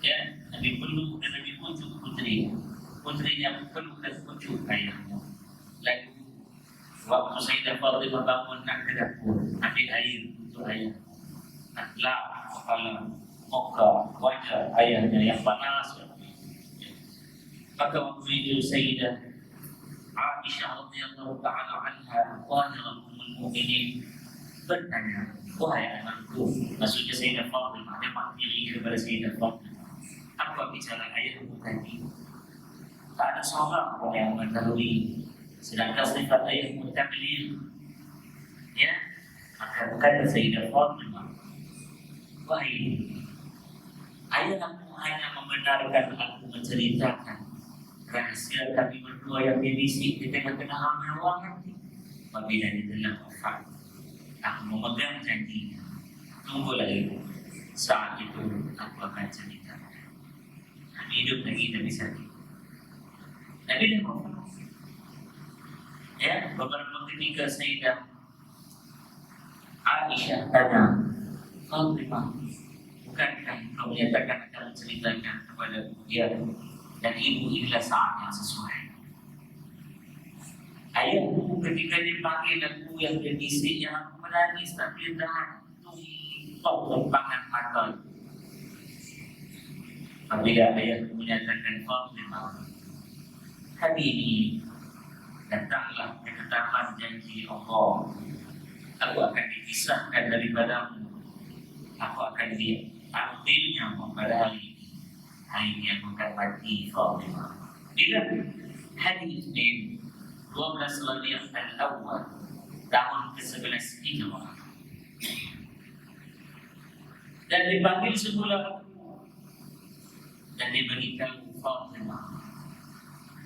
Ya, Nabi peluk dan Nabi pujuk putri. Putrinya peluk dan pujuk ayahnya. Lalu waktu Sayyidah Fatimah bangun nak ke dapur, ambil air untuk ayah. Nak lap kepala, muka, wajah ayahnya yang panas. Maka waktu itu Sayyidah Aisyah radhiyallahu ta'ala anha, Tahirah Ummul Mukminin, bertanya, wahai anakku, maksudnya Sayyidah Fatimah, dia mampiri kepada Sayyidah Fatimah, apa bicara ayahmu tadi? Tak ada seorang pun yang mengetahui. Sedangkan sifat ayahmu taklil. Ya, maka kata Sayyidah Fatimah, wahai ayah, aku hanya membenarkan aku menceritakan rahasia kami berdua yang berbisik di tengah-tengah ramai orang nanti. Apabila dia telah wafat, aku memegang janji. Tunggulah itu. Saat itu aku akan ceritakan. Kami hidup lagi Nabi sakit. Nabi dah wafat. Ya, beberapa ketika Sayyidah Aisyah tanya, Fatimah, bukankah kau menyatakan akan menceritakan kepada dia dan ibu inilah saat yang sesuai. Ayahku ketika dia panggil aku yang dia bisik, yang aku menangis tak boleh tahan, tumpah lempangan mata. Apabila ayahku menyatakan Fatimah, hari ini datanglah ketetapan janji Allah, aku akan dipisahkan daripadamu, aku akan diambilnya pada hari ini aku akan mati Fatimah. Bila hari Isnin 12 Rabiul Awal tahun ke-11 Hijrah, dan dipanggil semula dan diberitahu Fatimah,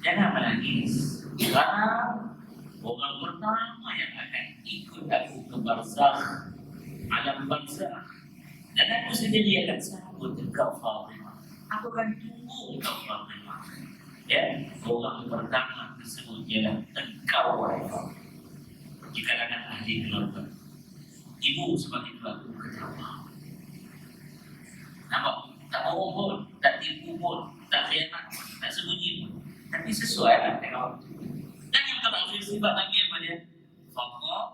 jangan menangis, karena orang pertama yang akan ikut aku ke barzakh, alam barzakh, dan aku sendiri akan sambut engkau Fatimah. Aku akan tunggu engkau Fatimah. Ya, orang pertama tersebut ialah engkau wahai Fatimah. Di kalangan ahli keluarga, ibu sebagai pelaku ketawa. Nampak? Tak bohong pun, tak tipu pun, tak khianat pun, tak sembunyi pun. Tapi sesuai lah tengok. Dan yang terakhir sifat lagi apa dia? Fatimah.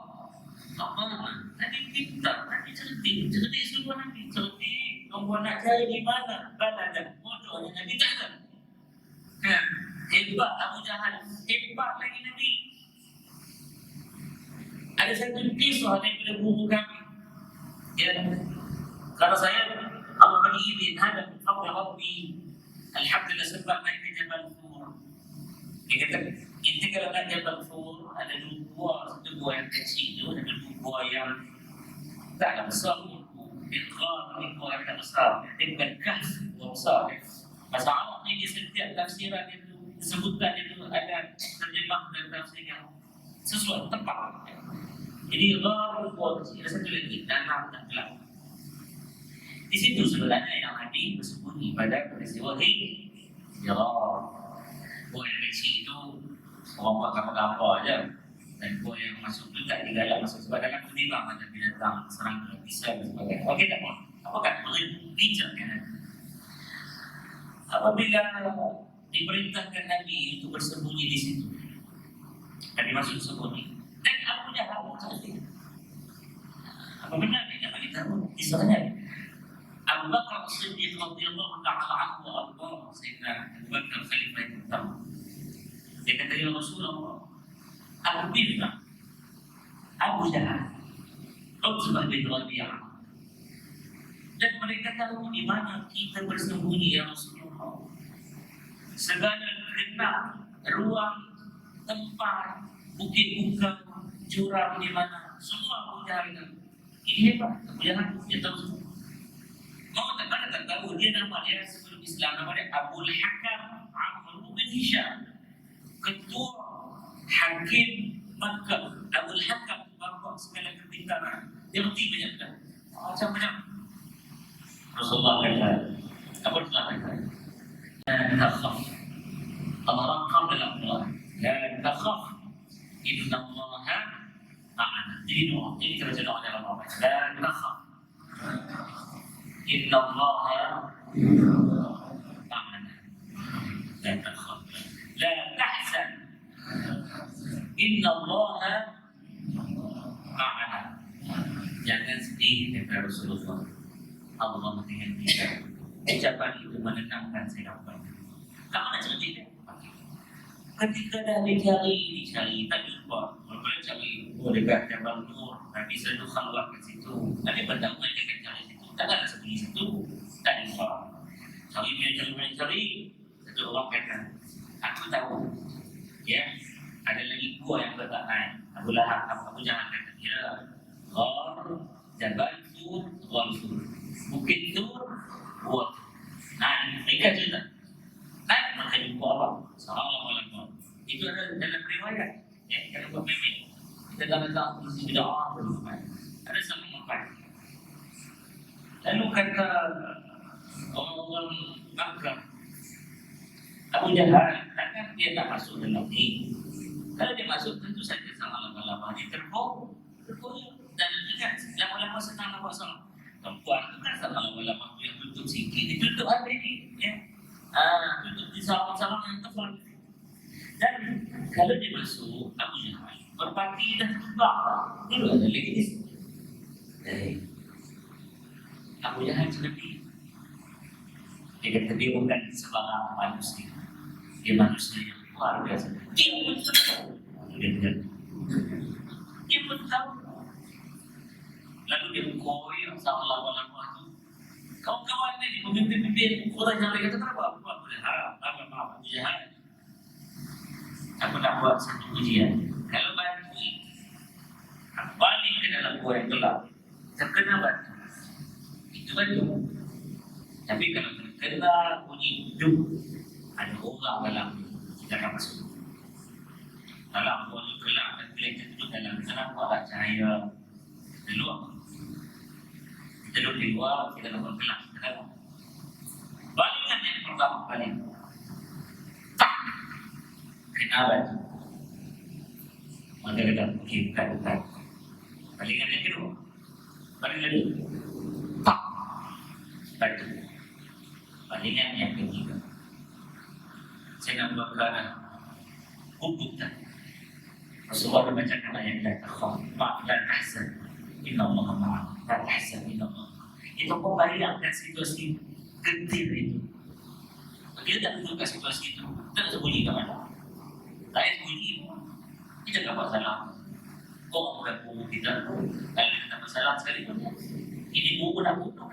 Nanti pintar, nanti cerdik semua nanti cerdik. Kau nak cari di mana? Badan dah. Bodohnya Nabi tak ada. Hebat Abu Jahal, hebat lagi Nabi. Ada satu kisah daripada guru kami. Ya, kalau saya Allah bagi izin, ada fadl Rabbi, alhamdulillah sebab naik ke Jabal Fur. Dia kata, inti kalau naik Jabal Fur ada satu gua yang kecil, ada dua gua yang tak ada besar pun. Iqrar ni gua yang tak besar. Dia bukan kahf, gua besar. Bahasa Arab ni dia setiap tafsiran itu, sebutan itu ada terjemah dan tafsir yang sesuai tepat. Jadi ghar gua kecil, ada satu lagi dalam dan gelap. Di situ sebenarnya yang Nabi bersembunyi pada peristiwa Hijrah. Gua yang kecil itu orang buat kapal-kapal aja, dan gua yang masuk itu tak digalak masuk sebab dalam ketimbang ada binatang serang bisa dan sebagainya. Okey tak apa? Apakah bijak kan? Apabila diperintahkan Nabi untuk bersembunyi di situ, Nabi masuk sembunyi dan Abu Jahal saja. Apa benar dia nak bagi tahu? Kisahnya Abu Abu Bakar As-Siddiq radhiyallahu ta'ala anhu wa arda, Sayyidina Abu Bakar khalifah yang pertama. Dia kata, ya Rasulullah, aku minta Abu Jahal, Utbah bin Rabi'ah, dan mereka tahu di mana kita bersembunyi, ya Rasulullah. Segala genap, ruang, tempat, bukit buka, jurang di mana, semua Abu Jahal tahu. Ini hebat, Abu Jahal dia tahu semua. Mau tak mana tak tahu dia nama dia sebelum Islam, nama dia Abul Hakam Amr bin Hisham, ketua hakim Makkah. Abul Hakam bapa segala kepintaran, dia mesti banyak dah. Macam-macam. Rasulullah kata, apa Rasulullah kata? La takhaf. Allah rakam dalam Quran. La takhaf. Inna Allah ma'ana. Jadi doa. Ini kita baca doa dalam Quran. La takhaf. Inna Allah ma'ana. La takhaf. La tahzan. Inna Allah ma'ana. Jangan sedih, kata Rasulullah. Allah dengan kita. Ucapan itu menenangkan saya dapat. Kamu nak cerita? Ketika dah dicari, tak jumpa. Mula cari, dekat Jabal Nur, Nabi selalu khalwat ke situ. Nabi bertahu dengan cari situ. Takkan sembunyi situ, tak jumpa. Cari. Satu orang kata, aku tahu. Ya, ada lagi dua yang tak naik. Abu Lahab, Abu Jahal kata, ya, Ghar, Jabal Tur, Ghar Tur. Bukit Tur, buat. Nah, mereka cerita. Naik maka jumpa apa? Assalamualaikum. Itu ada dalam riwayat. Ya, kalau buat meme. Kita dah datang di bid'ah belum. Ada sama makan. Lalu kata orang-orang Makkah, Abu Jahal, takkan dia tak masuk dalam ini? Kalau dia masuk, tentu saja salah lama-lama dia terpuk. Dan ingat, lama-lama senang nampak salah. Perempuan itu kan salah lama-lama yang tutup sikit, dia tutup ada ini, ya. Tutup di salam-salam yang tebal. Dan kalau dia masuk, Abu Jahal berpati dah tebak. Dulu ada lagi di sini. Abu Jahal seperti dia kata dia bukan sebarang manusia. Dia manusia yang luar biasa. Dia pun tahu. Dia pun tahu. Lalu dia koyok sama lama-lama itu. Kawan-kawan ini pemimpin-pemimpin Quraisy yang mereka kata kenapa Abu Jahal? Abu Jahal. Aku nak buat satu ujian. Kalau batu balik ke dalam gua yang gelap, terkena batu, itu batu. Tapi kalau terkena bunyi hidup, ada orang dalam, kita akan masuk. Dalam gua itu gelap dan kelihatan duduk dalam sana, ada cahaya di luar. Kita duduk di luar, kita dapat gelap ke dalam. Balingan yang pertama kali, tak kena batu. Maka kita bukan. Balingan yang kedua, balik lagi, tak batu. Balingan yang ketiga, saya nak bakar kubutan. Rasulullah membacakan ayat la takhaf, la tahzan, inna Allah ma'ana, la tahzan, inna Allah. Itu membayangkan situasi gentir itu. Dia tak tunjukkan situasi itu, tak sembunyi ke mana. Tak sembunyi, kita tak masalah. Kau bukan buku kita, kalau kita tak masalah sekali pun. Ini buku nak bunuh.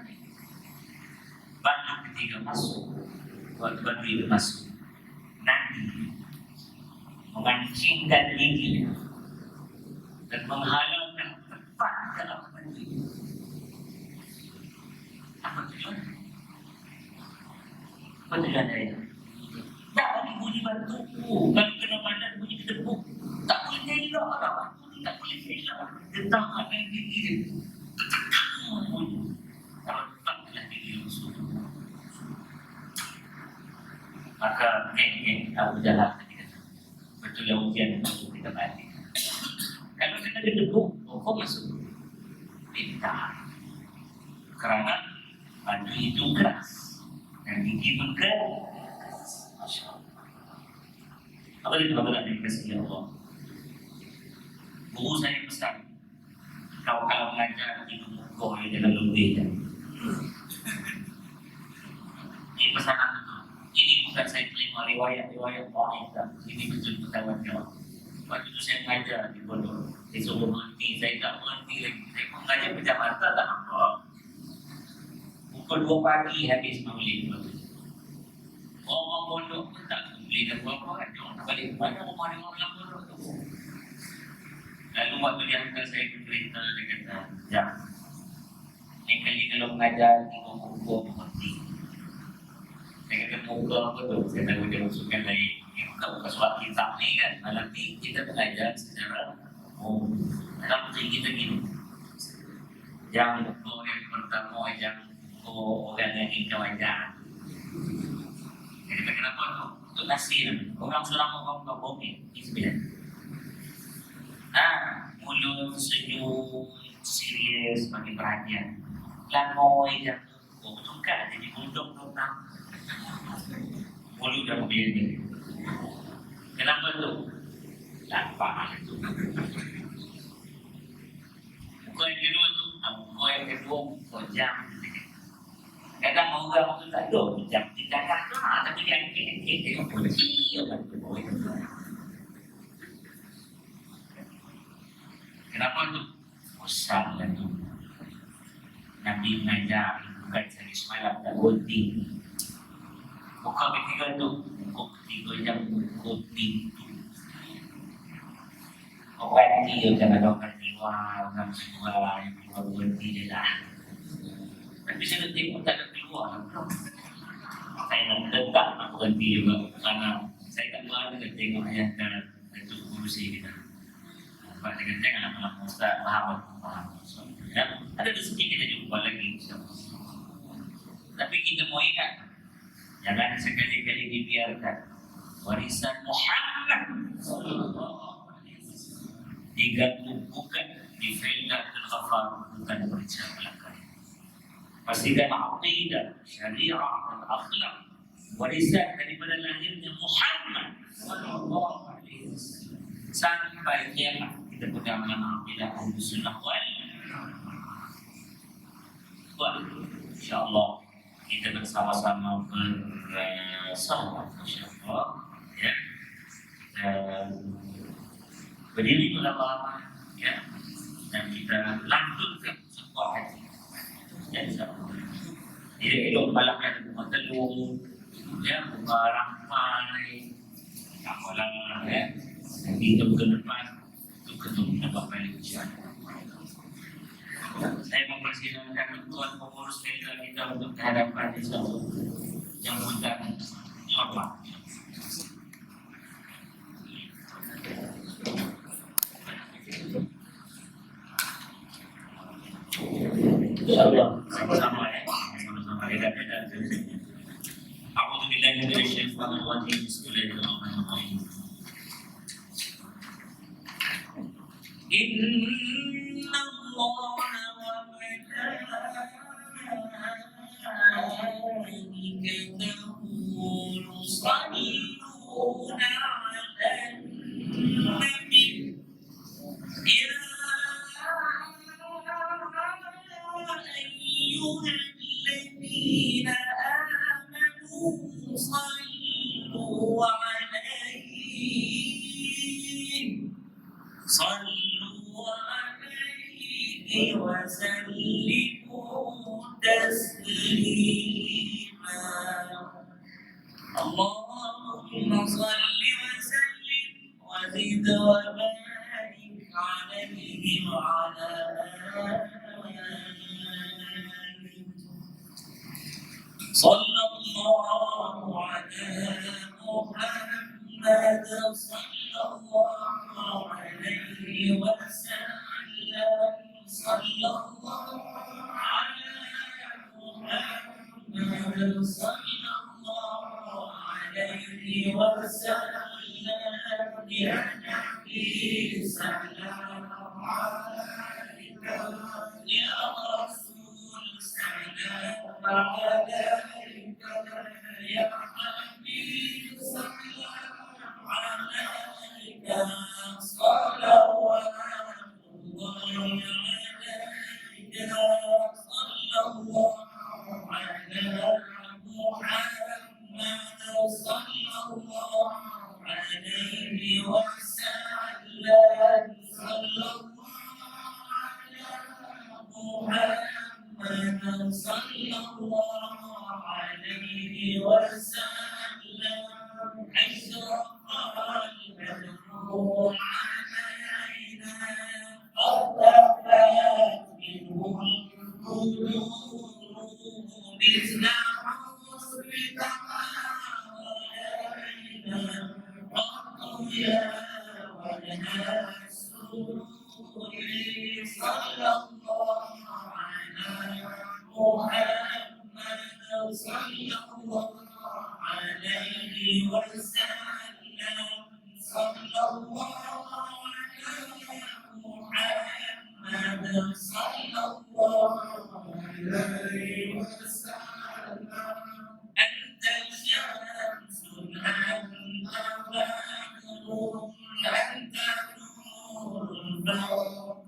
Batu ketiga masuk, waktu batu itu masuk, Nabi memancingkan gigi dan menghalalkan tepat dalam batu itu. Apa tujuan? Apa tujuan dia? Tak boleh bunyi batu. Kalau kena badan bunyi ketepuk, tak boleh elak lah batu ni, tak boleh elak. Tentang apa yang gigi dia, tekan bunyi. Kalau tetaplah gigi Rasulullah. Maka geng Abu Jahal tadi kata, betul yang ujian masuk kita mati. Kalau kita gedebuk, kok masuk? Tidak. Kerana batu itu keras dan gigi pun keras. Masya Allah. Apa yang teman-teman dikasihi Allah? Guru saya pesan, kalau mengajar itu kau yang jangan lebih. pesanan itu. Ini bukan saya terima riwayat-riwayat dhaif, ini betul ketahuan jawab. Waktu itu saya mengajar di pondok, disuruh berhenti, saya tak berhenti lagi. Saya mengajar pecah mata tak nampak. Pukul 2 pagi habis maulid. Orang pondok pun tak beli dan berapa kan. Jangan nak balik kepada rumah dia orang dalam pondok tu. Lalu waktu dia hantar saya ke kereta, dia kata, "Jam, lain kali kalau mengajar, tengok muka berhenti." Saya kata, muka apa tu? Saya tahu dia maksudkan lain. Buka surat kitab ni kan. Malam ni kita belajar secara dalam diri kita gini. Yang muka yang pertama, yang muka orang yang kita wajar. Jadi kenapa tu? Untuk nasir. Orang selama orang bumi. Ini mulut senyum, serius, bagi perhatian. Lamoy yang betul kan? Jadi mulut tentang mulut yang berbeda. Kenapa tu? Lapar tu. Muka yang kedua tu, muka yang kedua muka jam. Kadang orang tu tak ada jam di dalam tu, tapi dia angkat tengok kunci orang tu. Kenapa tu? Bosan lah tu. Nabi mengajar bukan sehari semalam tak berhenti. Muka ketiga tu, muka ketiga yang muka pintu. Orang dia jangan ada orang keluar, orang keluar, yang keluar berhenti je lah. Tapi saya tengok tak ada keluar. Saya nak dekat nak berhenti juga. Kerana saya tak berada nak tengok ayat Datuk Kursi kita. Sebab dia kata janganlah malam Ustaz, faham. Ya? Ada rezeki kita jumpa lagi. Tapi kita mau ingat, jangan sekali-kali dibiarkan warisan Muhammad diganggu, bukan difilter dan khafar, bukan berbicara belakang. Pastikan aqidah, syariah dan akhlak warisan daripada lahirnya Muhammad sallallahu alaihi wasallam sampai kiamat kita pegang dengan aqidah Ahlussunnah wal insyaallah kita bersama-sama bersahabat insyaallah ya. Berdiri lama-lama ya, dan kita lanjutkan sebuah hati ya, insyaallah. Jadi elok malamnya bunga telur ya, bunga rampai tak malam ya, nanti kita ke depan itu ketemu dapat balik insyaallah. Saya mempersilakan tuan pengurus kita untuk kehadapan insyaallah yang mudah hormat. InsyaAllah sama-sama ya, sama-sama beda-beda. A'udzubillahi minasyaitonir rajim. Bismillahirrahmanirrahim. Innallaha wa malaikatahu yusalluna 'alan nabi. أيها الذين آمنوا صلوا عليه وسلموا تسليما. اللهم صل وسلم وزد وبارك عليه وعلى صلى الله على محمد صلى الله عليه وسلم. صلى الله على محمد صلى الله عليه وسلم. يا نبي سلام عليك، يا رسول سلام عليك، يا حبيب سلام عليك. صلوات الله عليك، صلى الله على محمد وسلم أشرق البدر علينا ارتفعت منه النور مثل حسنك ما رأينا قط يا وجه السرور صلى الله على محمد صلى الله عليه وسلم صلى الله على محمد صلى الله عليه وسلم أنت شمس أنت بدر أنت نور فوق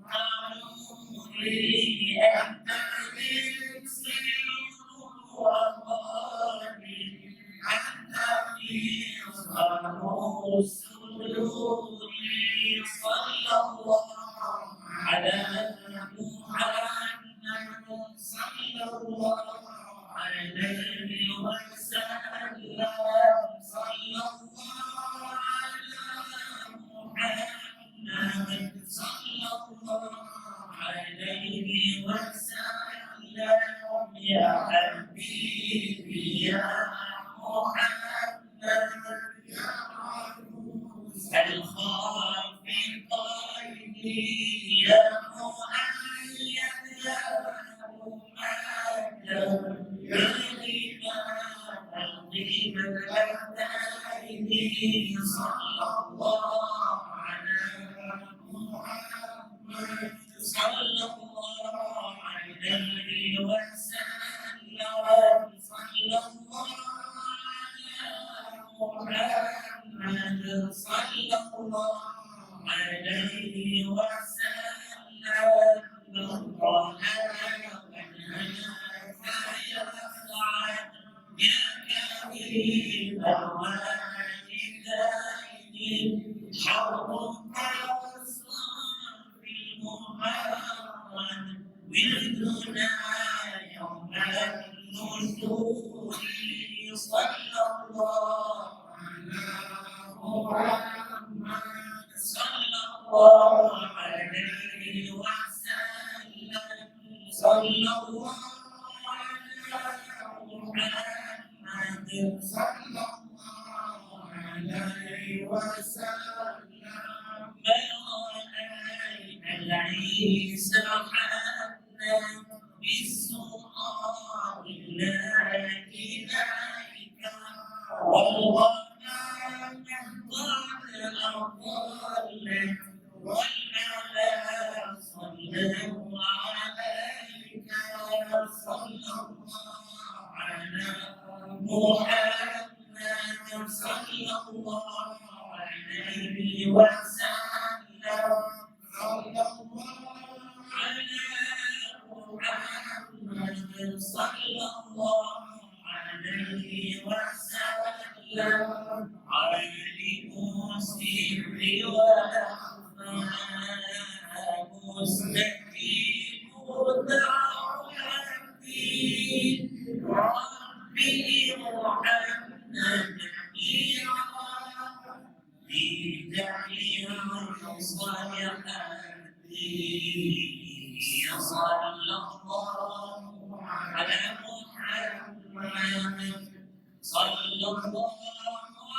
نوري أنت إكسير وقالي أنت مصباح السرور صلى الله على محمد صلى الله عليه وسلم صلى الله على محمد صلى الله عليه وسلم يا حبيبي يا محمد يا عروس الخافقين يا مؤيد يا ممجد يا غنى الغيب صلى الله على محمد صلى الله عليه وسلم صلى الله على محمد صلى الله عليه وسلم الله يا كريم الوالدين حرمك والصف المهون وردنا يوم النشور صلى الله على محمد صلى الله عليه وسلم صلى الله على محمد صلى الله عليه وسلم ما رأينا العيسى حنا بالسؤال الله إليك والله قد أضلت والأعلى صلوا عليك صلى الله على محمد صلى الله عليه وسلم صلى الله على محمد صلى الله عليه وسلم عالم السر والأخفى مستقيم دعوتي ربي محمد في جميع صالحاتي صلى الله على محمد صلى الله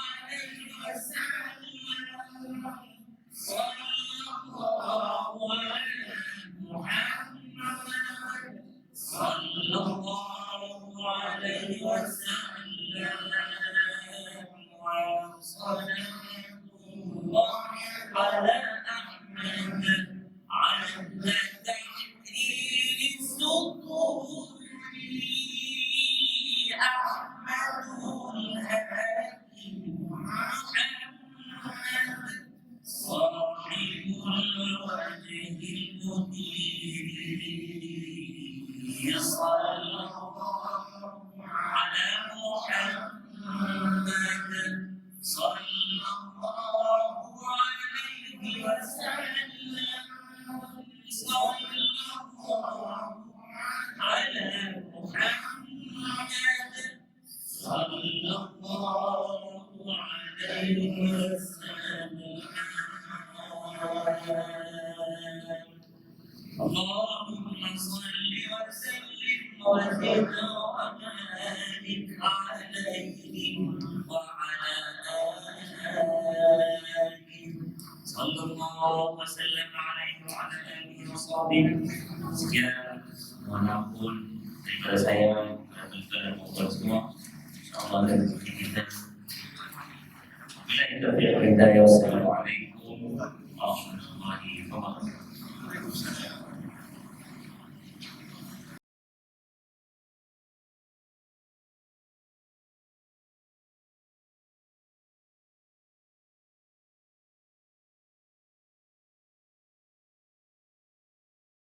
عليه وسلم صلى الله على محمد صلى الله عليه وسلم وصلاة الله على أحمد عند تحرير السطور أحمد الهادي محمد الله عليه وسلم اللهم صل وسلم وزد وبارك عليه وعلى آله صلى الله وسلم عليه وعلى آله وصحبه. Sekian, mohon ampun daripada saya, daripada membuat semua. InsyaAllah rezeki kita. Bila kita berhidayah, wassalamualaikum.